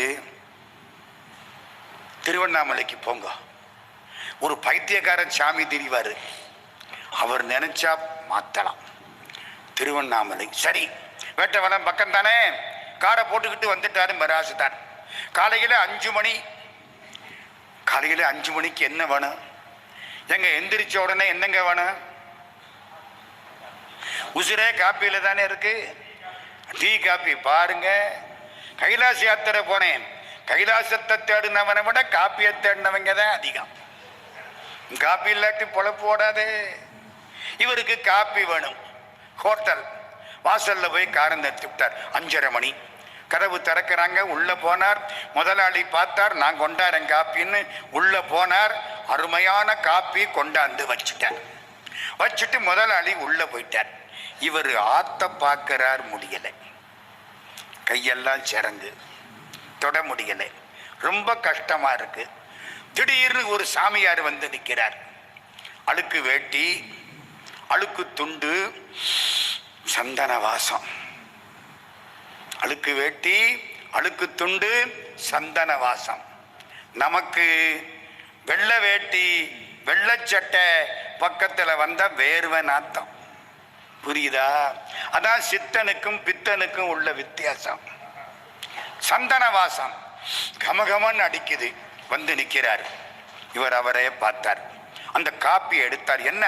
திருவண்ணாமலைக்கு போங்க. ஒரு பைத்தியக்காரன் சாமி திரிவாரு, அவர் நினைச்சா மாத்தலாம். திருவண்ணாமலை சரி, வேட்டவலம் பக்கம் தானே. காரை போட்டுக்கிட்டு வந்துட்டாரு மராசுதான். காலையில 5 மணி. காலையில 5 மணிக்கு என்ன வேணும்? எங்க எந்திரிச்ச உடனே என்னங்க வேணும்? உசுரே காப்பியில தானே இருக்கு. டீ காப்பி பாருங்க. கைலாச யாத்திரை போனேன். கைலாசத்தை தேடினவனை விட காப்பியை தேடினவங்க தான் அதிகம். காப்பி இல்லாட்டி பொழப்பு ஓடாது. இவருக்கு காப்பி வேணும். ஹோட்டல் வாசல்ல போய் காரம் நிறுத்தி விட்டார். 5:30 மணி. கதவு திறக்கிறாங்க. உள்ள போனார். முதலாளி பார்த்தார். நான் கொண்டாரன் காப்பின்னு. உள்ள போனார். அருமையான காப்பி கொண்டாந்து வச்சுட்டார். வச்சுட்டு முதலாளி உள்ள போயிட்டார். இவர் ஆத்த பார்க்கிறார், முடியலை. கையெல்லாம் சிறங்கு, தொட முடியலை, ரொம்ப கஷ்டமா இருக்கு. திடீர்னு ஒரு சாமியார் வந்து நிற்கிறார். அழுக்கு வேட்டி, அழுக்கு துண்டு, சந்தன வாசம். அழுக்கு வேட்டி, அழுக்கு துண்டு, சந்தன வாசம். நமக்கு வெள்ளை வேட்டி வெள்ளச்சட்டை பக்கத்துல வந்த வேர்வை நாத்தம். புரியுதா? அதான் சித்தனுக்கும் பித்தனுக்கும் உள்ள வித்தியாசம். சந்தன வாசம் கமகமன் அடிக்குது. வந்து நிற்கிறார். இவர் அவரே பார்த்தார். அந்த காப்பி எடுத்தார். என்ன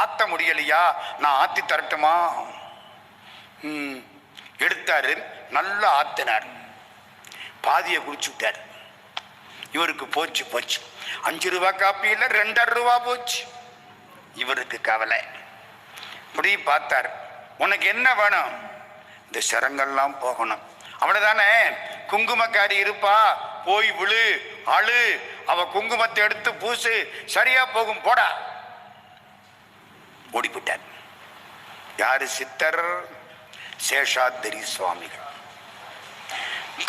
ஆத்த முடியலையா? நான் ஆத்தி தரட்டுமா? எடுத்தாரு. நல்லா ஆத்தினார். பாதியை குடிச்சு விட்டார். இவருக்கு போச்சு போச்சு. 5 ரூபா காப்பி இல்லை, 2.5 ரூபா போச்சு. இவருக்கு கவலை. இப்படி பார்த்தார். உனக்கு என்ன வேணும்? இந்த சரங்கெல்லாம் போகணும். அவ்வளவுதானே. குங்குமக்காரி இருப்பா, போய் விழு, அழு, அவ குங்குமத்தை எடுத்து பூசு, சரியா போகும், போடா. ஓடிவிட்டார். யாரு? சித்தர் சேஷாத்திரி சுவாமிகள்.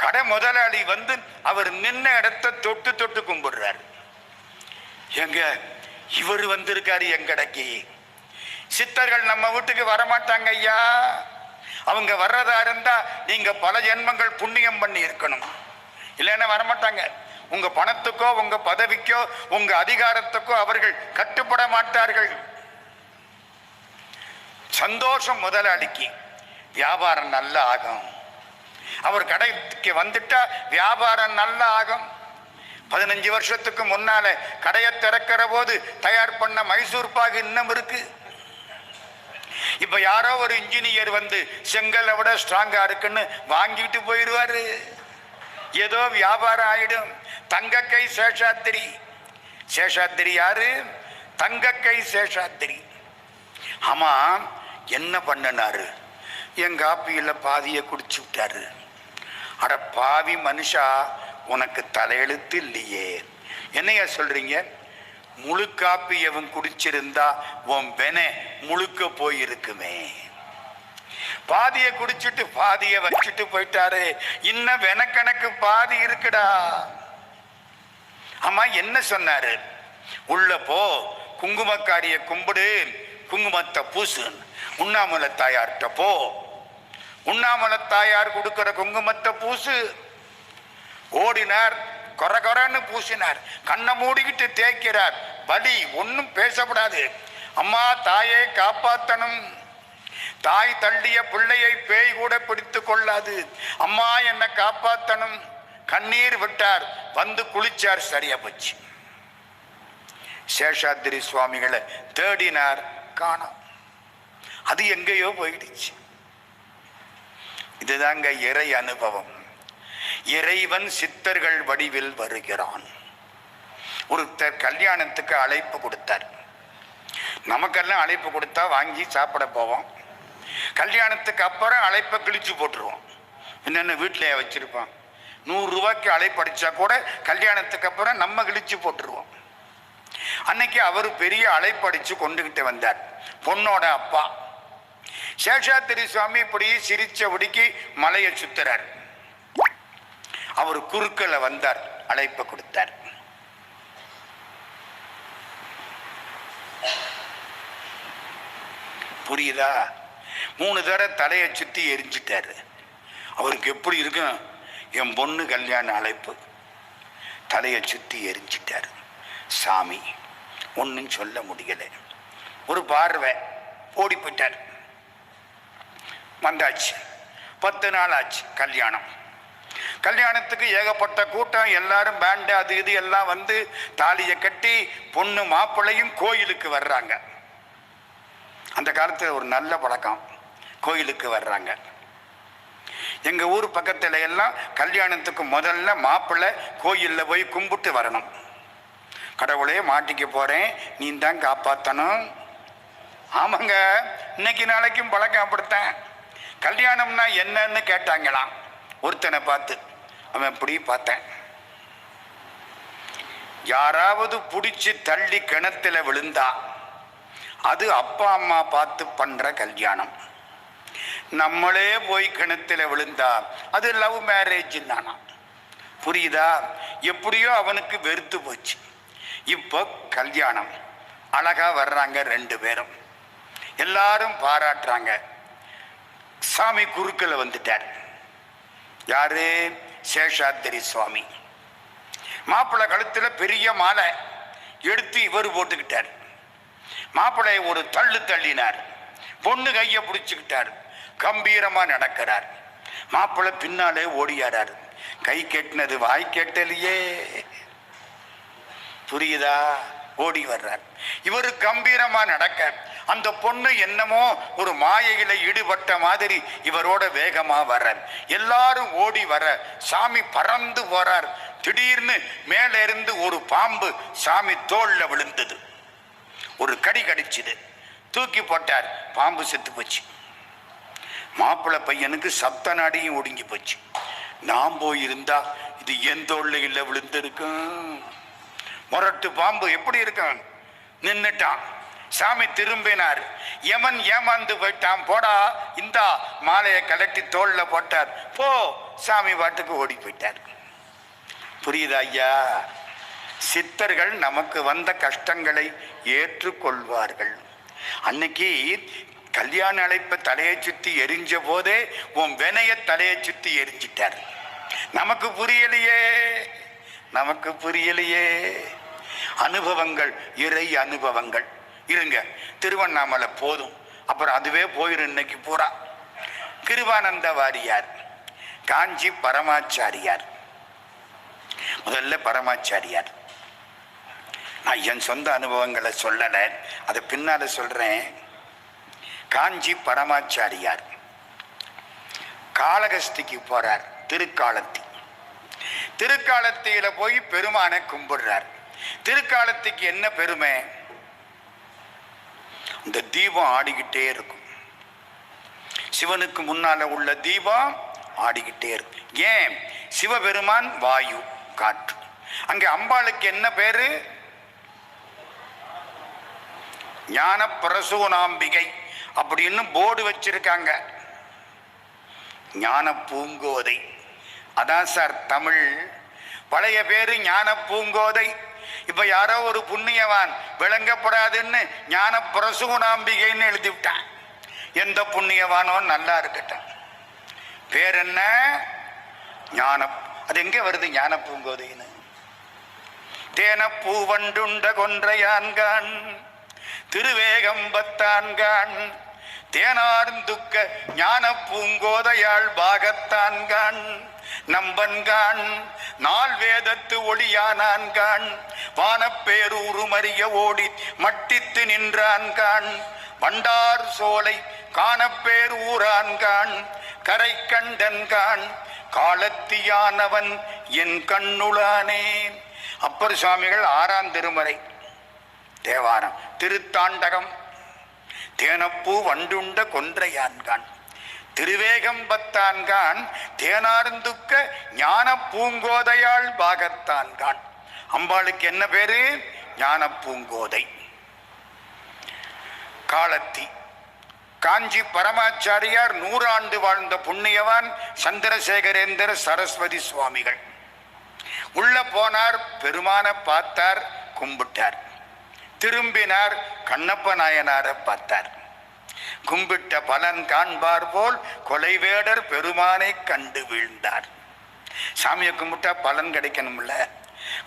கடை முதலாளி வந்து அவர் நின்ன இடத்தை தொட்டு தொட்டு கும்பிடுறார். எங்க இவர் வந்திருக்காரு என் கடைக்கு. சித்தர்கள் நம்ம வீட்டுக்கு வரமாட்டாங்க ஐயா. அவங்க வர்றதா இருந்தா நீங்க பல ஜென்மங்கள் புண்ணியம் பண்ணி இருக்கணும், இல்லைன்னா வரமாட்டாங்க. உங்க பணத்துக்கோ உங்க பதவிக்கோ உங்க அதிகாரத்துக்கோ அவர்கள் கட்டுப்பட மாட்டார்கள். சந்தோஷம் முதலாளிக்கு. வியாபாரம் நல்லா ஆகும். அவர் கடைக்கு வந்துட்டா வியாபாரம் நல்லா ஆகும். 15 வருஷத்துக்கு முன்னால கடையை திறக்கிற போது தயார் பண்ண மைசூர் பாகு இன்னும் இருக்கு. இப்ப யாரோ ஒரு இன்ஜினியர் வந்து செங்கலை விட ஸ்ட்ராங்கா இருக்குன்னு வாங்கிட்டு போயிடுவாரு. ஏதோ வியாபாரம் ஆயிடும். தங்கக்கை சேஷாத்திரி. சேஷாத்திரி யாரு? தங்கக்கை சேஷாத்திரி. ஆமா, என்ன பண்ணனாரு? என் காப்பியில பாதியை குடிச்சு விட்டாரு. அட பாவி மனுஷா, உனக்கு தலையெழுத்து இல்லையே. என்னையா சொல்றீங்க? முழு காப்பி எவன் குடிச்சிருந்தா உன் வென முழுக்க போயிருக்குமே. பாதிய குடிச்சிட்டு பாதிய வச்சுட்டு போயிட்டாரு, இன்னும் வெனக்கணக்கு பாதி இருக்குடா. ஆமா, என்ன சொன்னாரு? உள்ள போ, குங்குமக்காரிய கும்பிடு, குங்குமத்தை பூசு, உண்ணாமலை தாயார்கிட்ட போ, உண்ணாமலை தாயார் கொடுக்கிற குங்குமத்தை பூசு. ஓடினார், கொர கொரன்னு பூசினார், கண்ணை மூடிக்கிட்டு தேய்க்கிறார். பலி ஒன்னும் பேசப்படாது. அம்மா தாயை காப்பாத்தனும், தாய் தள்ளிய பிள்ளையை பேய் கூட பிடித்து கொள்ளாது, அம்மா என்னை காப்பாத்தனும். கண்ணீர் விட்டார், வந்து குளிச்சார், சரியா போச்சு. சேஷாத்திரி சுவாமிகளை தேடினார், காணோம். அது எங்கேயோ போயிடுச்சு. இதுதாங்க இறை அனுபவம். இறைவன் சித்தர்கள் வடிவில் வருகிறான். ஒருத்தர் கல்யாணத்துக்கு அழைப்பு கொடுத்தார். நமக்கெல்லாம் அழைப்பு கொடுத்தா வாங்கி சாப்பிட போவோம். கல்யாணத்துக்கு அப்புறம் அழைப்பை கிழிச்சு போட்டுருவோம். என்னென்ன வீட்டிலேயே வச்சிருப்போம். 100 ரூபாய்க்கு அழைப்பு அடிச்சா கூட கல்யாணத்துக்கு அப்புறம் நம்ம கிழிச்சு போட்டுருவோம். அன்னைக்கு அவர் பெரிய அழைப்பு அடிச்சு கொண்டுகிட்டு வந்தார், பொண்ணோட அப்பா. சேஷாத்திரி சுவாமி இப்படி சிரிச்சபடிக்கு மலையை சுத்துறார். அவர் குறுக்கல வந்தார், அழைப்பு கொடுத்தார். புரியுதா? 3 தடவை தலையை சுத்தி எரிஞ்சிட்டாரு. அவருக்கு எப்படி இருக்கும்? என் பொண்ணு கல்யாண அழைப்பு. தலையை சுத்தி எரிஞ்சிட்டாரு. சாமி ஒன்னும் சொல்ல முடியல. ஒரு பார்வை ஓடி போயிட்டார். வந்தாச்சு, 10 நாள் ஆச்சு கல்யாணம். கல்யாணத்துக்கு ஏகப்பட்ட கூட்டம், எல்லாரும் பேண்டு அது இது எல்லாம் வந்து தாலியை கட்டி பொண்ணு மாப்பிள்ளையும் கோயிலுக்கு வர்றாங்க. அந்த காலத்தில் ஒரு நல்ல பழக்கம், கோயிலுக்கு வர்றாங்க. எங்க ஊர் பக்கத்துல எல்லாம் கல்யாணத்துக்கு முதல்ல மாப்பிள்ளை கோயில்ல போய் கும்பிட்டு வரணும். கடவுளே மாட்டிக்க போறேன், நீ தான் காப்பாத்தணும். ஆமாங்க, இன்னைக்கு நாளைக்கும் பழக்கம் அப்படித்தான். கல்யாணம்னா என்னன்னு கேட்டாங்களாம் ஒருத்தனை பார்த்து. அவன் எப்படி பார்த்தேன், யாராவது பிடிச்சி தள்ளி கிணத்துல விழுந்தா அது அப்பா அம்மா பார்த்து பண்ற கல்யாணம். நம்மளே போய் கிணத்துல விழுந்தா அது லவ் மேரேஜ் தானா. புரியுதா? எப்படியோ அவனுக்கு வெறுத்து போச்சு. இப்போ கல்யாணம், அழகா வர்றாங்க 2 பேரும், எல்லாரும் பாராட்டுறாங்க. சாமி குறுக்கல வந்துட்டார். யாரு? சேஷாத்திரி சுவாமி. மாப்பிள்ளை கழுத்துல பெரிய மாலை எடுத்து இவர் போட்டுக்கிட்டார். மாப்பிள்ளையை ஒரு தள்ளு தள்ளினார். பொண்ணு கையை பிடிச்சுக்கிட்டார். கம்பீரமா நடக்கிறார். மாப்பிள்ளை பின்னாலே ஓடியாரார். கை கெட்டினது வாய் கேட்டலையே. புரியுதா? ஓடி வர்றார். இவரு கம்பீரமா நடக்க அந்த பொண்ணு என்னமோ ஒரு மாயையில ஈடுபட்ட மாதிரி இவரோட வேகமா வர்றார். எல்லாரும் ஓடி வர சாமி பறந்து போறார். திடீர்னு மேல இருந்து ஒரு பாம்பு சாமி தோல்ல விழுந்தது. ஒரு கடி கடிச்சுது, தூக்கி போட்டார். பாம்பு செத்து போச்சு. மாப்பிள்ளை பையனுக்கு சப்த நாடியும் ஒடுங்கி போச்சு. நாம் போயிருந்தா இது என் தோல்ல இல்ல விழுந்திருக்கும். முரட்டு பாம்பு எப்படி இருக்கும்? நின்னுட்டான். சாமி திரும்பினார். யமன் ஏமாந்து போயிட்டான். போடா, இந்த மாலையை கலட்டி தோல்ல போட்டார். போ, சாமி பாட்டுக்கு ஓடி போயிட்டார். புரியுதா ஐயா? சித்தர்கள் நமக்கு வந்த கஷ்டங்களை ஏற்றுக்கொள்வார்கள். அன்னைக்கு கல்யாண அழைப்பை தலையை சுத்தி எரிஞ்ச போதே உன் வினைய தலையை சுத்தி எரிஞ்சிட்டார். நமக்கு புரியலையே, நமக்கு புரியலையே. அனுபவங்கள், இறை அனுபவங்கள். இருங்க, திருவண்ணாமலை போதும், அப்புறம் அதுவே போயிரும் இன்னைக்கு பூரா. கிருபானந்த வாரியார், காஞ்சி பரமாச்சாரியார். முதல்ல பரமாச்சாரியார். நான் என் சொந்த அனுபவங்களை சொல்லலை, அதை பின்னால சொல்றேன். காஞ்சி பரமாச்சாரியார் காளகஸ்திக்கு போறார். திருக்காலத்தி. திருக்காலத்தியில போய் பெருமானை கும்பிடுறார். திருக்காலத்திக்கு என்ன பெருமை? இந்த தீபம் ஆடிக்கிட்டே இருக்கும். சிவனுக்கு முன்னால உள்ள தீபம் ஆடிக்கிட்டே இருக்கும். ஏன்? சிவபெருமான் வாயு, காற்று. அங்க அம்பாளுக்கு என்ன பேரு? ஞான பிரசூனாம்பிகை அப்படின்னு போர்டு வச்சிருக்காங்க. ஞான பூங்கோதை அதான் சார் தமிழ். பழைய பேரு ஞான பூங்கோதை. இப்ப யாரோ ஒரு புண்ணியவான் விளங்கப்படாதுன்னு ஞான பிரசூனாம்பிகைன்னு எழுதி விட்டான். எந்த புண்ணியவானோ நல்லா இருக்கட்டும், பேர் என்ன? ஞான. அது எங்க வருது ஞான பூங்கோதைன்னு? தேன பூவண்டுண்ட கொன்றையான்கான் திருவேகம்பத்தான்கான் தேனார்ந்துக்க ஞான பூங்கோதையாள் பாகத்தான்கான் நம்பன்கான் நாள் வேதத்து ஒளியானான்கான் வானப்பேரூரு மறிய ஓடி மட்டித்து நின்றான்கான் வண்டார் சோலை காணப்பேர் ஊரான்கான் கரை கண்டன்கான் காலத்தியானவன் என் கண்ணுளானே. அப்பர் சுவாமிகள் 6ஆம் திருமுறை தேவாரம் திருத்தாண்டகம். தேனப்பூ வண்டுண்ட கொன்றையான்கான் திருவேகம்பத்தான்கான் தேனார்ந்துக்க ஞான பூங்கோதையாள் பாகத்தான்கான். அம்பாளுக்கு என்ன பேரு? ஞான பூங்கோதை. காலத்தி காஞ்சி பரமாச்சாரியார் 100 ஆண்டு வாழ்ந்த புண்ணியவான் சந்திரசேகரேந்திர சரஸ்வதி சுவாமிகள். உள்ள போனார், பெருமான பார்த்தார், கும்பிட்டார். திரும்பினார், கண்ணப்ப நாயனாரை பார்த்தார். கும்பிட்ட பலன் காண்பார் போல் கொலைவேடர் பெருமானை கண்டு வீழ்ந்தார். சாமியை கும்பிட்டா பலன் கிடைக்கணும்ல.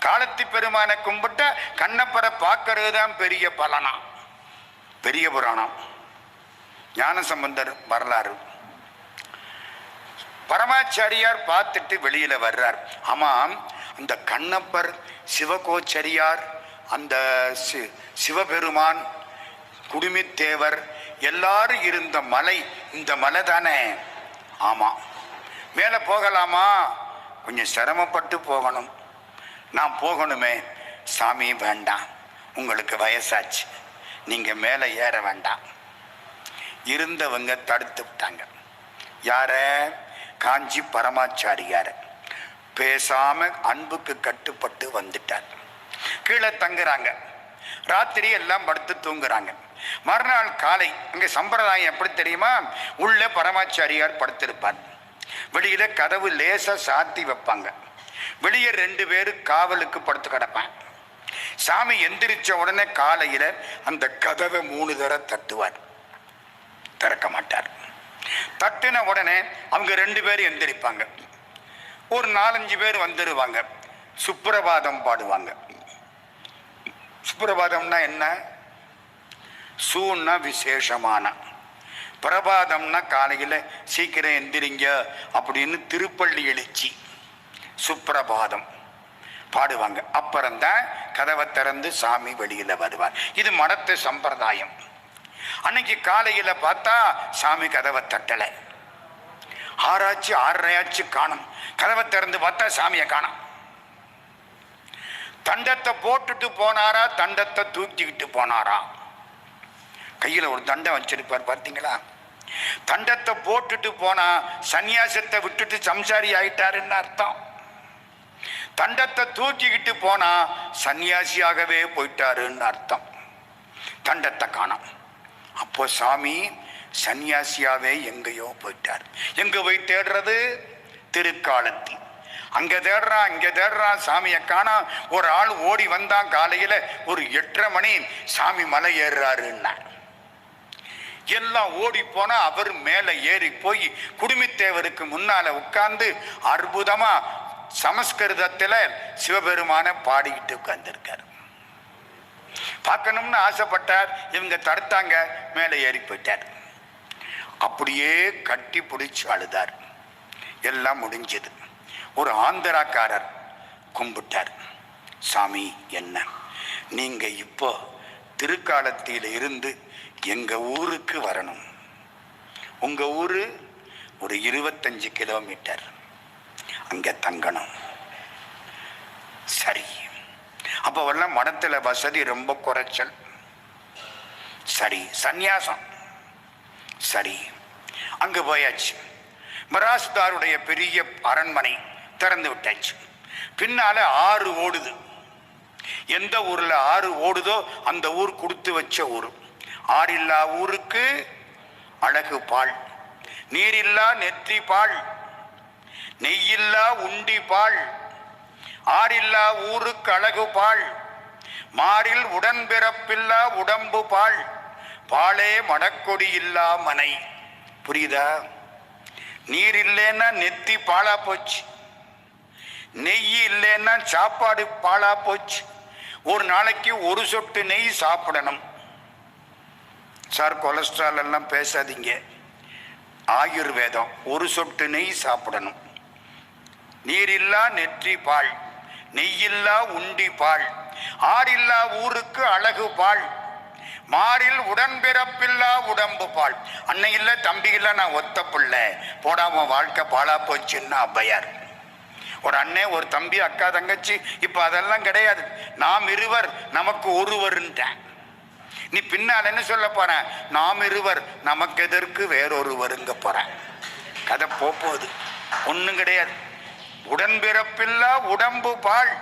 காலத்தி பெருமானை கும்பிட்டா கண்ணப்பரை பார்க்கறது தான் பெரிய பலனா. பெரிய புராணம் ஞானசம்பந்தர் வரலாறு. பரமாச்சாரியார் பார்த்துட்டு வெளியில வர்றார். ஆமாம், அந்த கண்ணப்பர், சிவகோச்சரியார், அந்த சிவபெருமான், குடுமித்தேவர் எல்லாரும் இருந்த மலை இந்த மலை தானே? ஆமா. மேலே போகலாமா? கொஞ்சம் சிரமப்பட்டு போகணும். நான் போகணுமே. சாமி வேண்டாம், உங்களுக்கு வயசாச்சு, நீங்க மேலே ஏற வேண்டாம். இருந்தவங்க தடுத்து விட்டாங்க. யார? காஞ்சி பரமாச்சாரியார. பேசாம அன்புக்கு கட்டுப்பட்டு வந்துட்டார். கீழே தங்குறாங்க. ராத்திரி எல்லாம் படுத்து தூங்குறாங்க. மறுநாள் காலை அங்க சம்பிரதாயம் எப்படி தெரியுமா? உள்ள பரமாச்சாரியார் படுத்திருப்பார். வெளியில கதவு லேசா சாத்தி வைப்பாங்க. வெளியே 2 பேரு காவலுக்கு படுத்து கிடப்பான். சாமி எந்திரிச்ச உடனே காலையில அந்த கதவை 3 தடவை தட்டுவார். திறக்க மாட்டார். தட்டின உடனே அவங்க 2 பேரும் எந்திரிப்பாங்க. ஒரு 4-5 பேர் வந்துருவாங்க. சுப்பிரபாதம் பாடுவாங்க. சுப்பிரபாதம்னா என்ன? சூன்னா விசேஷமான, பிரபாதம்னா காலையில் சீக்கிரம் எந்திரிங்க அப்படின்னு திருப்பள்ளி எழுச்சி. சுப்பிரபாதம் பாடுவாங்க. அப்புறம்தான் கதவை திறந்து சாமி வெளியில வருவார். இது மடத்து சம்பிரதாயம். அன்னைக்கு காலையில பார்த்தா சாமி கதவை தட்டல. 6 6:30 காணும். கதவை திறந்து பார்த்தா சாமியை காணும். தண்டத்தை போட்டுட்டு போனாரா, தண்டத்தை தூக்கிக்கிட்டு போனாரா? கையில ஒரு தண்டம் வச்சிருப்பார், பார்த்தீங்களா? தண்டத்தை போட்டுட்டு போனா சன்னியாசத்தை விட்டுட்டு சம்சாரி ஆயிட்டாருன்னு அர்த்தம். தண்டத்தை தூக்கிக்கிட்டு போனா சன்னியாசியாகவே போயிட்டாருன்னு அர்த்தம். தண்டத்தை காணோம். அப்போ சாமி சன்னியாசியாவே எங்கேயோ போயிட்டார். எங்க போய் தேடுறது? திருக்காலத்தி. அங்க தேடுறான், இங்க தேடுறான், சாமியை காணா. ஒரு ஆள் ஓடி வந்தான் காலையில ஒரு 8:30 மணி, சாமி மலை ஏறுறாருன்னா. எல்லாம் ஓடி போனா அவர் மேல ஏறி போய் குடுமித்தேவருக்கு முன்னால உட்கார்ந்து அற்புதமா சமஸ்கிருதத்துல சிவபெருமான பாடிக்கிட்டு உட்கார்ந்துருக்காரு. பார்க்கணும்னு ஆசைப்பட்டார். இவங்க தடுத்தாங்க. மேலே ஏறி போயிட்டார். அப்படியே கட்டி பிடிச்சு அழுதார். எல்லாம் முடிஞ்சது. ஒரு ஆந்திராக்காரர் கும்பிட்டார். சாமி, என்ன நீங்க இப்போ திருக்காலத்தில இருந்து எங்க ஊருக்கு வரணும். உங்க ஊரு ஒரு 25 கிலோமீட்டர், அங்க தங்கணும். சரி. அப்போ எல்லாம் மடத்துல வசதி ரொம்ப குறைச்சல். சரி, சந்நியாசம். சரி, அங்க போயாச்சு. மராசுதாருடைய பெரிய அரண்மனை திறந்து விட்டாச்சு. பின்னால 6 ஓடுது. எந்த ஊர்ல 6 ஓடுதோ அந்த ஊர் கொடுத்து வச்ச ஊர். ஆறில்லா ஊருக்கு அழகு பால், நீரில்லா நெற்றி பால், நெய்யில்லா உண்டி பால், ஆறில்லா ஊருக்கு அழகு பால், மாறில் உடன்பிறப்பில்லா உடம்பு பால், பாலே மடக்கொடி இல்லா மனை. புரியுதா? நீர் இல்லைன்னா நெத்தி பாலா போச்சு, நெய் இல்லைன்னா சாப்பாடு பாலா போச்சு. ஒரு நாளைக்கு ஒரு சொட்டு நெய் சாப்பிடணும். சார் கொலஸ்ட்ரால் எல்லாம் பேசாதீங்க, ஆயுர்வேதம். ஒரு சொட்டு நெய் சாப்பிடணும். நீரில்லா நெற்றி பால், நெய்யில்லா உண்டி பால், ஆறில்லா ஊருக்கு அழகு பால், மாறில் உடன்பிறப்பில்லா உடம்பு பால். அன்னை இல்ல தம்பி இல்ல, நான் ஒத்த பிள்ளை, போடாம வாழ்க்கை பாலா போச்சுன்னு ஔவையார். ஒரு அண்ணன் ஒரு தம்பி அக்கா தங்கச்சி, இப்ப அதெல்லாம் கிடையாது. நாம் இருவர் நமக்கு ஒருவருன்ட்டேன். நீ பின்னால் என்ன சொல்ல போற? நாம் இருவர் நமக்கு எதற்கு வேறொருவருங்க போற. கதை போகுது, ஒண்ணும் கிடையாது. உடன்பிறப்பில்லா உடம்பு பால்.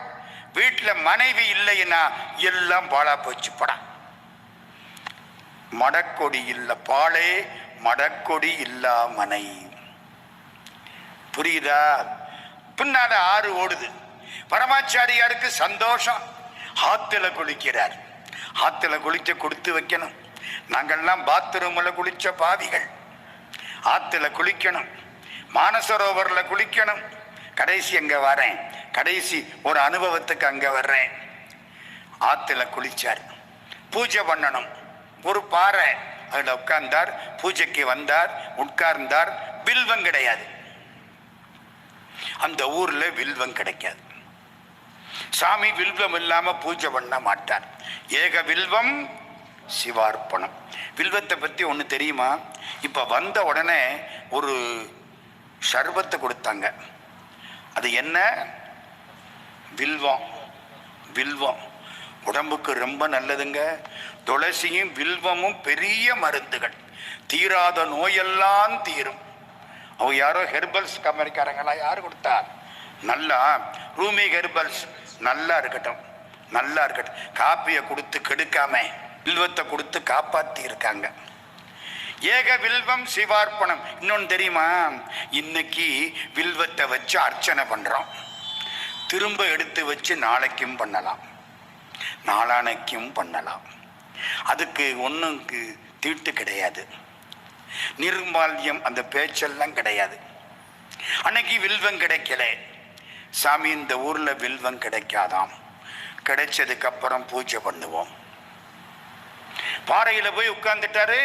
வீட்டுல மனைவி இல்லைன்னா எல்லாம் பாலா போச்சு. படம் மடக்கொடி இல்ல பாலே மடக்கொடி இல்லா மனை. புரியுதா? பின்னால ஆறு ஓடுது. பரமாச்சாரியாருக்கு சந்தோஷம். ஆத்துல குளிக்கிறார். ஆத்துல குளிக்க கொடுத்து வைக்கணும். நாங்கள்லாம் பாத்ரூம்ல குளிச்ச பாவிகள். ஆத்துல குளிக்கணும், மானசரோவர்ல குளிக்கணும். கடைசி அங்க வரேன், கடைசி ஒரு அனுபவத்துக்கு அங்க வர்றேன். ஆத்துல குளிச்சார், பூஜை பண்ணணும். ஒரு பாறை அதுல உட்கார்ந்தார், பூஜைக்கு வந்தார், உட்கார்ந்தார். வில்வம் கிடையாது, அந்த ஊர்ல வில்வம் கிடைக்காது. சாமி வில்வம் இல்லாம பூஜை பண்ண மாட்டார். ஏக வில்வம் சிவார்ப்பணம். வில்வத்தை பத்தி ஒண்ணு தெரியுமா? இப்ப வந்த உடனே ஒரு சர்பத்தை கொடுத்தாங்க. அது என்ன? வில்வம். வில்வம் உடம்புக்கு ரொம்ப நல்லதுங்க. துளசியும் வில்வமும் பெரிய மருந்துகள். தீராத நோயெல்லாம் தீரும். அவங்க யாரோ ஹெர்பல்ஸ் கம்பெனிக்காரங்களா யாரு கொடுத்தா? நல்லா ரூமி ஹெர்பல்ஸ். நல்லா இருக்கட்டும், நல்லா இருக்கட்டும். காப்பியை கொடுத்து கெடுக்காம வில்வத்தை கொடுத்து காப்பாத்தி இருக்காங்க. ஏக வில்வம் சிவார்ப்பணம். இன்னொன்னு தெரியுமா? இன்னைக்கு வில்வத்தை வச்சு அர்ச்சனை பண்றோம், திரும்ப எடுத்து வச்சு நாளைக்கும் பண்ணலாம், நாளானைக்கும் பண்ணலாம். அதுக்கு ஒண்ணுக்கு தீட்டு கிடையாது, நிர்மால்யம் அந்த பேச்செல்லாம் கிடையாது. அன்னைக்கு வில்வம் கிடைக்கல. சாமி இந்த ஊர்ல வில்வம் கிடைக்காதாம், கிடைச்சதுக்கு அப்புறம் பூஜை பண்ணுவோம். பாறையில போய் உட்கார்ந்துட்டாரு.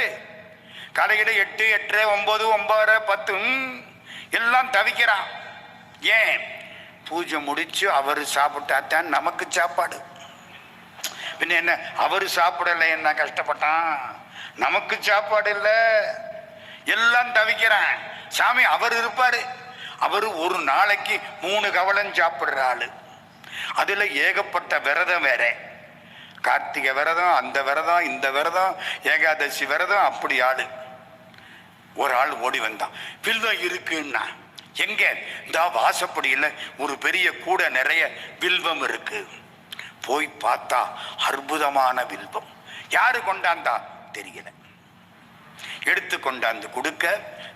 காலையில 8, 8:30, 9, 9:30, 10 எல்லாம் தவிக்கிறான். ஏன்? பூஜை முடிச்சு அவரு சாப்பிட்டாத்தான் நமக்கு சாப்பாடு. பின்ன என்ன, அவரு சாப்பிடல என்ன கஷ்டப்பட்டான், நமக்கு சாப்பாடு இல்ல. எல்லாம் தவிக்கிறான். சாமி அவர் இருப்பாரு. அவரு ஒரு நாளைக்கு 3 கவளம் சாப்பிடுற ஆளு. அதுல ஏகப்பட்ட விரதம் வேற. கார்த்திகை விரதம், அந்த விரதம், இந்த விரதம், ஏகாதசி விரதம், அப்படி ஆளு. ஒரு ஆள் ஓடி வந்தான், வில்வம் இருக்குன்னா. எங்க? இந்த வாசப்படியில ஒரு பெரிய கூட நிறைய வில்வம் இருக்கு. போய் பார்த்தா அற்புதமான வில்வம். யாரு கொண்டாந்தா தெரியல. எடுத்து கொண்டாந்து கொடுக்க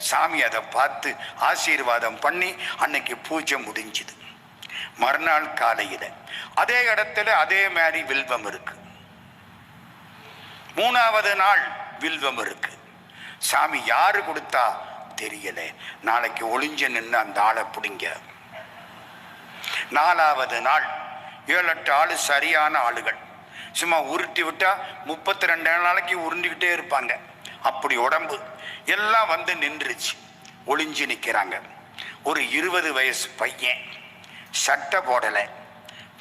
சாமி அதை பார்த்து ஆசீர்வாதம் பண்ணி அன்னைக்கு பூஜை முடிஞ்சுது. மறுநாள் காலையில அதே இடத்துல அதே மாதிரி வில்வம் இருக்கு. 3வது நாள் வில்வம் இருக்கு. சாமி யாரு கொடுத்தா தெரியல. நாளைக்கு ஒளிஞ்சு நின்று அந்த ஆளை பிடிங்க. 4வது நாள் 7-8 ஆளு சரியான ஆளுகள். சும்மா உருட்டி விட்டா 32 நாளைக்கு உருண்டிக்கிட்டே இருப்பாங்க. அப்படி உடம்பு எல்லாம் வந்து நின்றுச்சு. ஒளிஞ்சு நிக்கிறாங்க. ஒரு 20 வயசு பையன், சட்டை போடலை,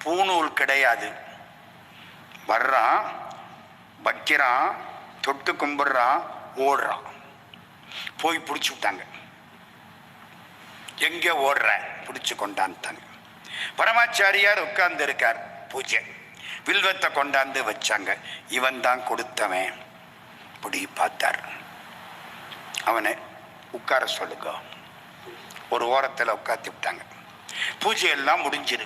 பூநூல் கிடையாது. வர்றான், வைக்கிறான், தொட்டு கும்பிடுறான், ஓடுறான். போய் பிடிச்சு விட்டாங்க. எங்க ஓடுற? பிடிச்சு கொண்டாந்துட்டாங்க. பரமாச்சாரியார் உட்கார்ந்து இருக்கார். பூஜை வில்வத்தை கொண்டாந்து வச்சாங்க. இவன் தான் கொடுத்தவன். இப்படி பார்த்தார். அவனை உட்கார சொல்லுங்க. ஒரு ஓரத்தில் உட்காந்து விட்டாங்க. பூஜை எல்லாம் முடிஞ்சிரு.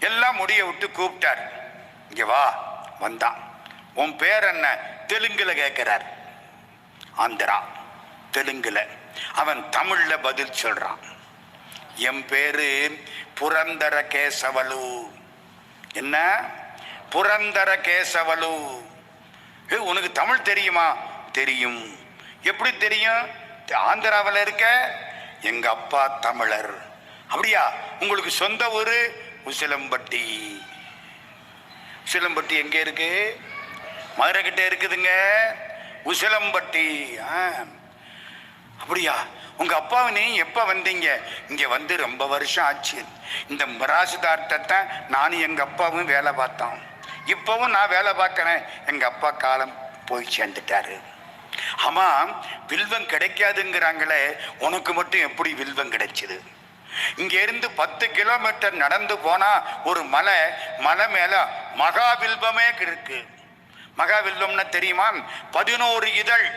எல்லாம் முடிய விட்டு கூப்பிட்டார். இங்க வா. வந்தான். உன் பேர் என்ன? தெலுங்குல கேட்கிறார். ஆந்திரா தெலுங்குல. அவன் தமிழ்ல பதில் சொல்றான். என் பேரு புரந்தர கேசவலு. என்ன? புரந்தர கேசவலு. உனக்கு தமிழ் தெரியுமா? தெரியும். எப்படி தெரியும்? ஆந்திராவில் இருக்க. எங்க அப்பா தமிழர். அப்படியா? உங்களுக்கு சொந்த ஊரு? உசிலம்பட்டி. உசிலம்பட்டி எங்க இருக்கு? மதுரை கிட்ட இருக்குதுங்க. உசிலம்பட்டி. அப்படியா? உங்க அப்பாவை நீ எப்ப வந்தீங்க? இங்க வந்து ரொம்ப வருஷம் ஆச்சு. இந்த மிராசுதார்த்தத்தை நானும் எங்க அப்பாவும் வேலை பார்த்தோம். இப்பவும் நான் வேலை பார்க்கிறேன். எங்க அப்பா காலம் போய் சேர்ந்துட்டாரு. ஆமா, வில்வம் கிடைக்காதுங்கிறாங்களே, உனக்கு மட்டும் எப்படி வில்வம் கிடைச்சது? இங்க இருந்து 10 கிலோமீட்டர் நடந்து போனா ஒரு மலை, மலை மேல மகாவில்வமே இருக்கு. மகாவில்வம்னா தெரியுமா? 11 இதழ்.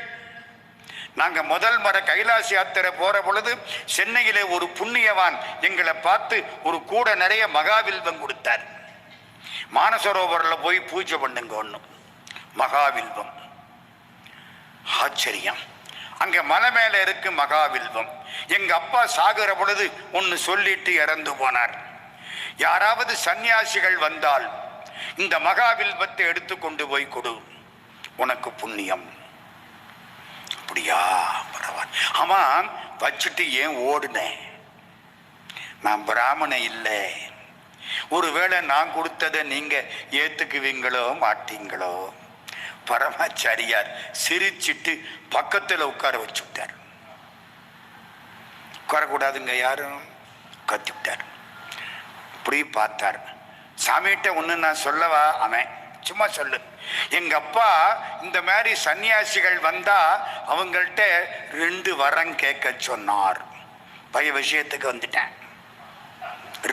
நாங்க முதல் முறை கைலாசி யாத்திரை போற பொழுது சென்னையிலே ஒரு புண்ணியவான் எங்களை பார்த்து ஒரு கூட நிறைய மகாவில்வம் கொடுத்தார். மானசரோவரில் போய் பூஜை பண்ணுங்க. ஒண்ணு மகாவில்வம். ஆச்சரியம். அங்க மலை மேல இருக்கு மகாவில்வம். எங்க அப்பா சாகுற பொழுது ஒன்னு சொல்லிட்டு இறந்து போனார். யாராவது சன்னியாசிகள் வந்தால் இந்த மகாவில்வத்தை எடுத்து கொண்டு போய் கொடு, உனக்கு புண்ணியம். அப்படியா? பரவாயில்ல. ஆமா, வச்சுட்டு ஏன் ஓடுனேன்? நான் பிராமணன் இல்லை. ஒருவேளை நான் கொடுத்ததை நீங்க ஏத்துக்குவீங்களோ மாட்டீங்களோ? பரமாச்சாரியார் சிரிச்சிட்டு பக்கத்துல உட்கார வச்சு விட்டார். உட்காரக்கூடாதுங்க யாரும், கத்தி விட்டார். இப்படி பார்த்தார். சாமிகிட்ட ஒண்ணு நான் சொல்லவா? அவன் சும்மா சொல்லு. எங்க அப்பா இந்த மாதிரி சன்னியாசிகள் வந்தா அவங்கள்ட்ட 2 வரம் கேட்க சொன்னார். பய விஷயத்துக்கு வந்துட்டேன்.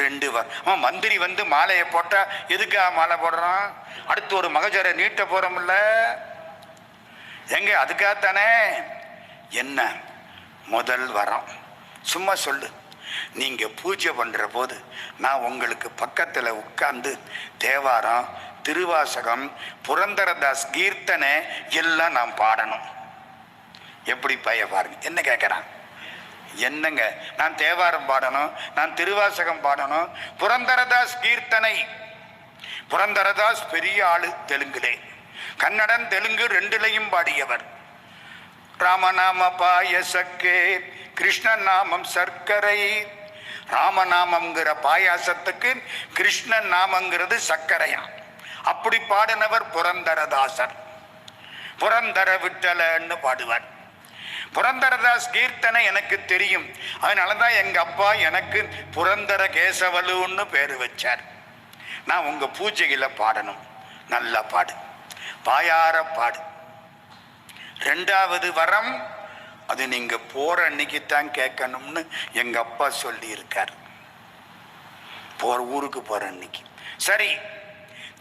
2 வரம். மந்திரி வந்து மாலையை போட்டா எதுக்கா மாலை போடுறான்? அடுத்து ஒரு மகஜரை நீட்ட போறோம்ல, எங்க அதுக்காகத்தானே. என்ன? முதல் வரம் சும்மா சொல்லு. நீங்க பூஜை பண்ற போது நான் உங்களுக்கு பக்கத்துல உட்கார்ந்து தேவாரம், திருவாசகம், புரந்தரதாஸ் கீர்த்தனை எல்லாம் நான் பாடணும். எப்படி பைய பாருங்க என்ன கேட்கிறான். என்னங்க, நான் தேவாரம் பாடணும், நான் திருவாசகம் பாடணும், புரந்தரதாஸ் கீர்த்தனை. புரந்தரதாஸ் பெரிய ஆளு தெலுங்குலே. கன்னடன் தெலுங்கு 2லையும் பாடியவர். ராமநாம பாயசக்கே கிருஷ்ணன் நாமம் சர்க்கரை. ராமநாமங்கிற பாயாசத்துக்கு கிருஷ்ணன் நாமங்கிறது சர்க்கரையா. அப்படி பாடினவர் புரந்தரதாசர். புரந்தர விட்டலன்னு பாடுவார். புரந்தரதாஸ் கீர்த்தனை எனக்கு தெரியும். அதனாலதான் எங்க அப்பா எனக்கு புரந்தர கேசவலுன்னு பேரு வச்சார். நான் உங்க பூஜையில பாடணும். நல்லா பாடு, பாயார பாடு. 2வது வரம், அது நீங்க போற அன்னைக்கு தான் கேட்கணும்னு எங்க அப்பா சொல்லி இருக்கார். ஊருக்கு போற அன்னைக்கு. சரி,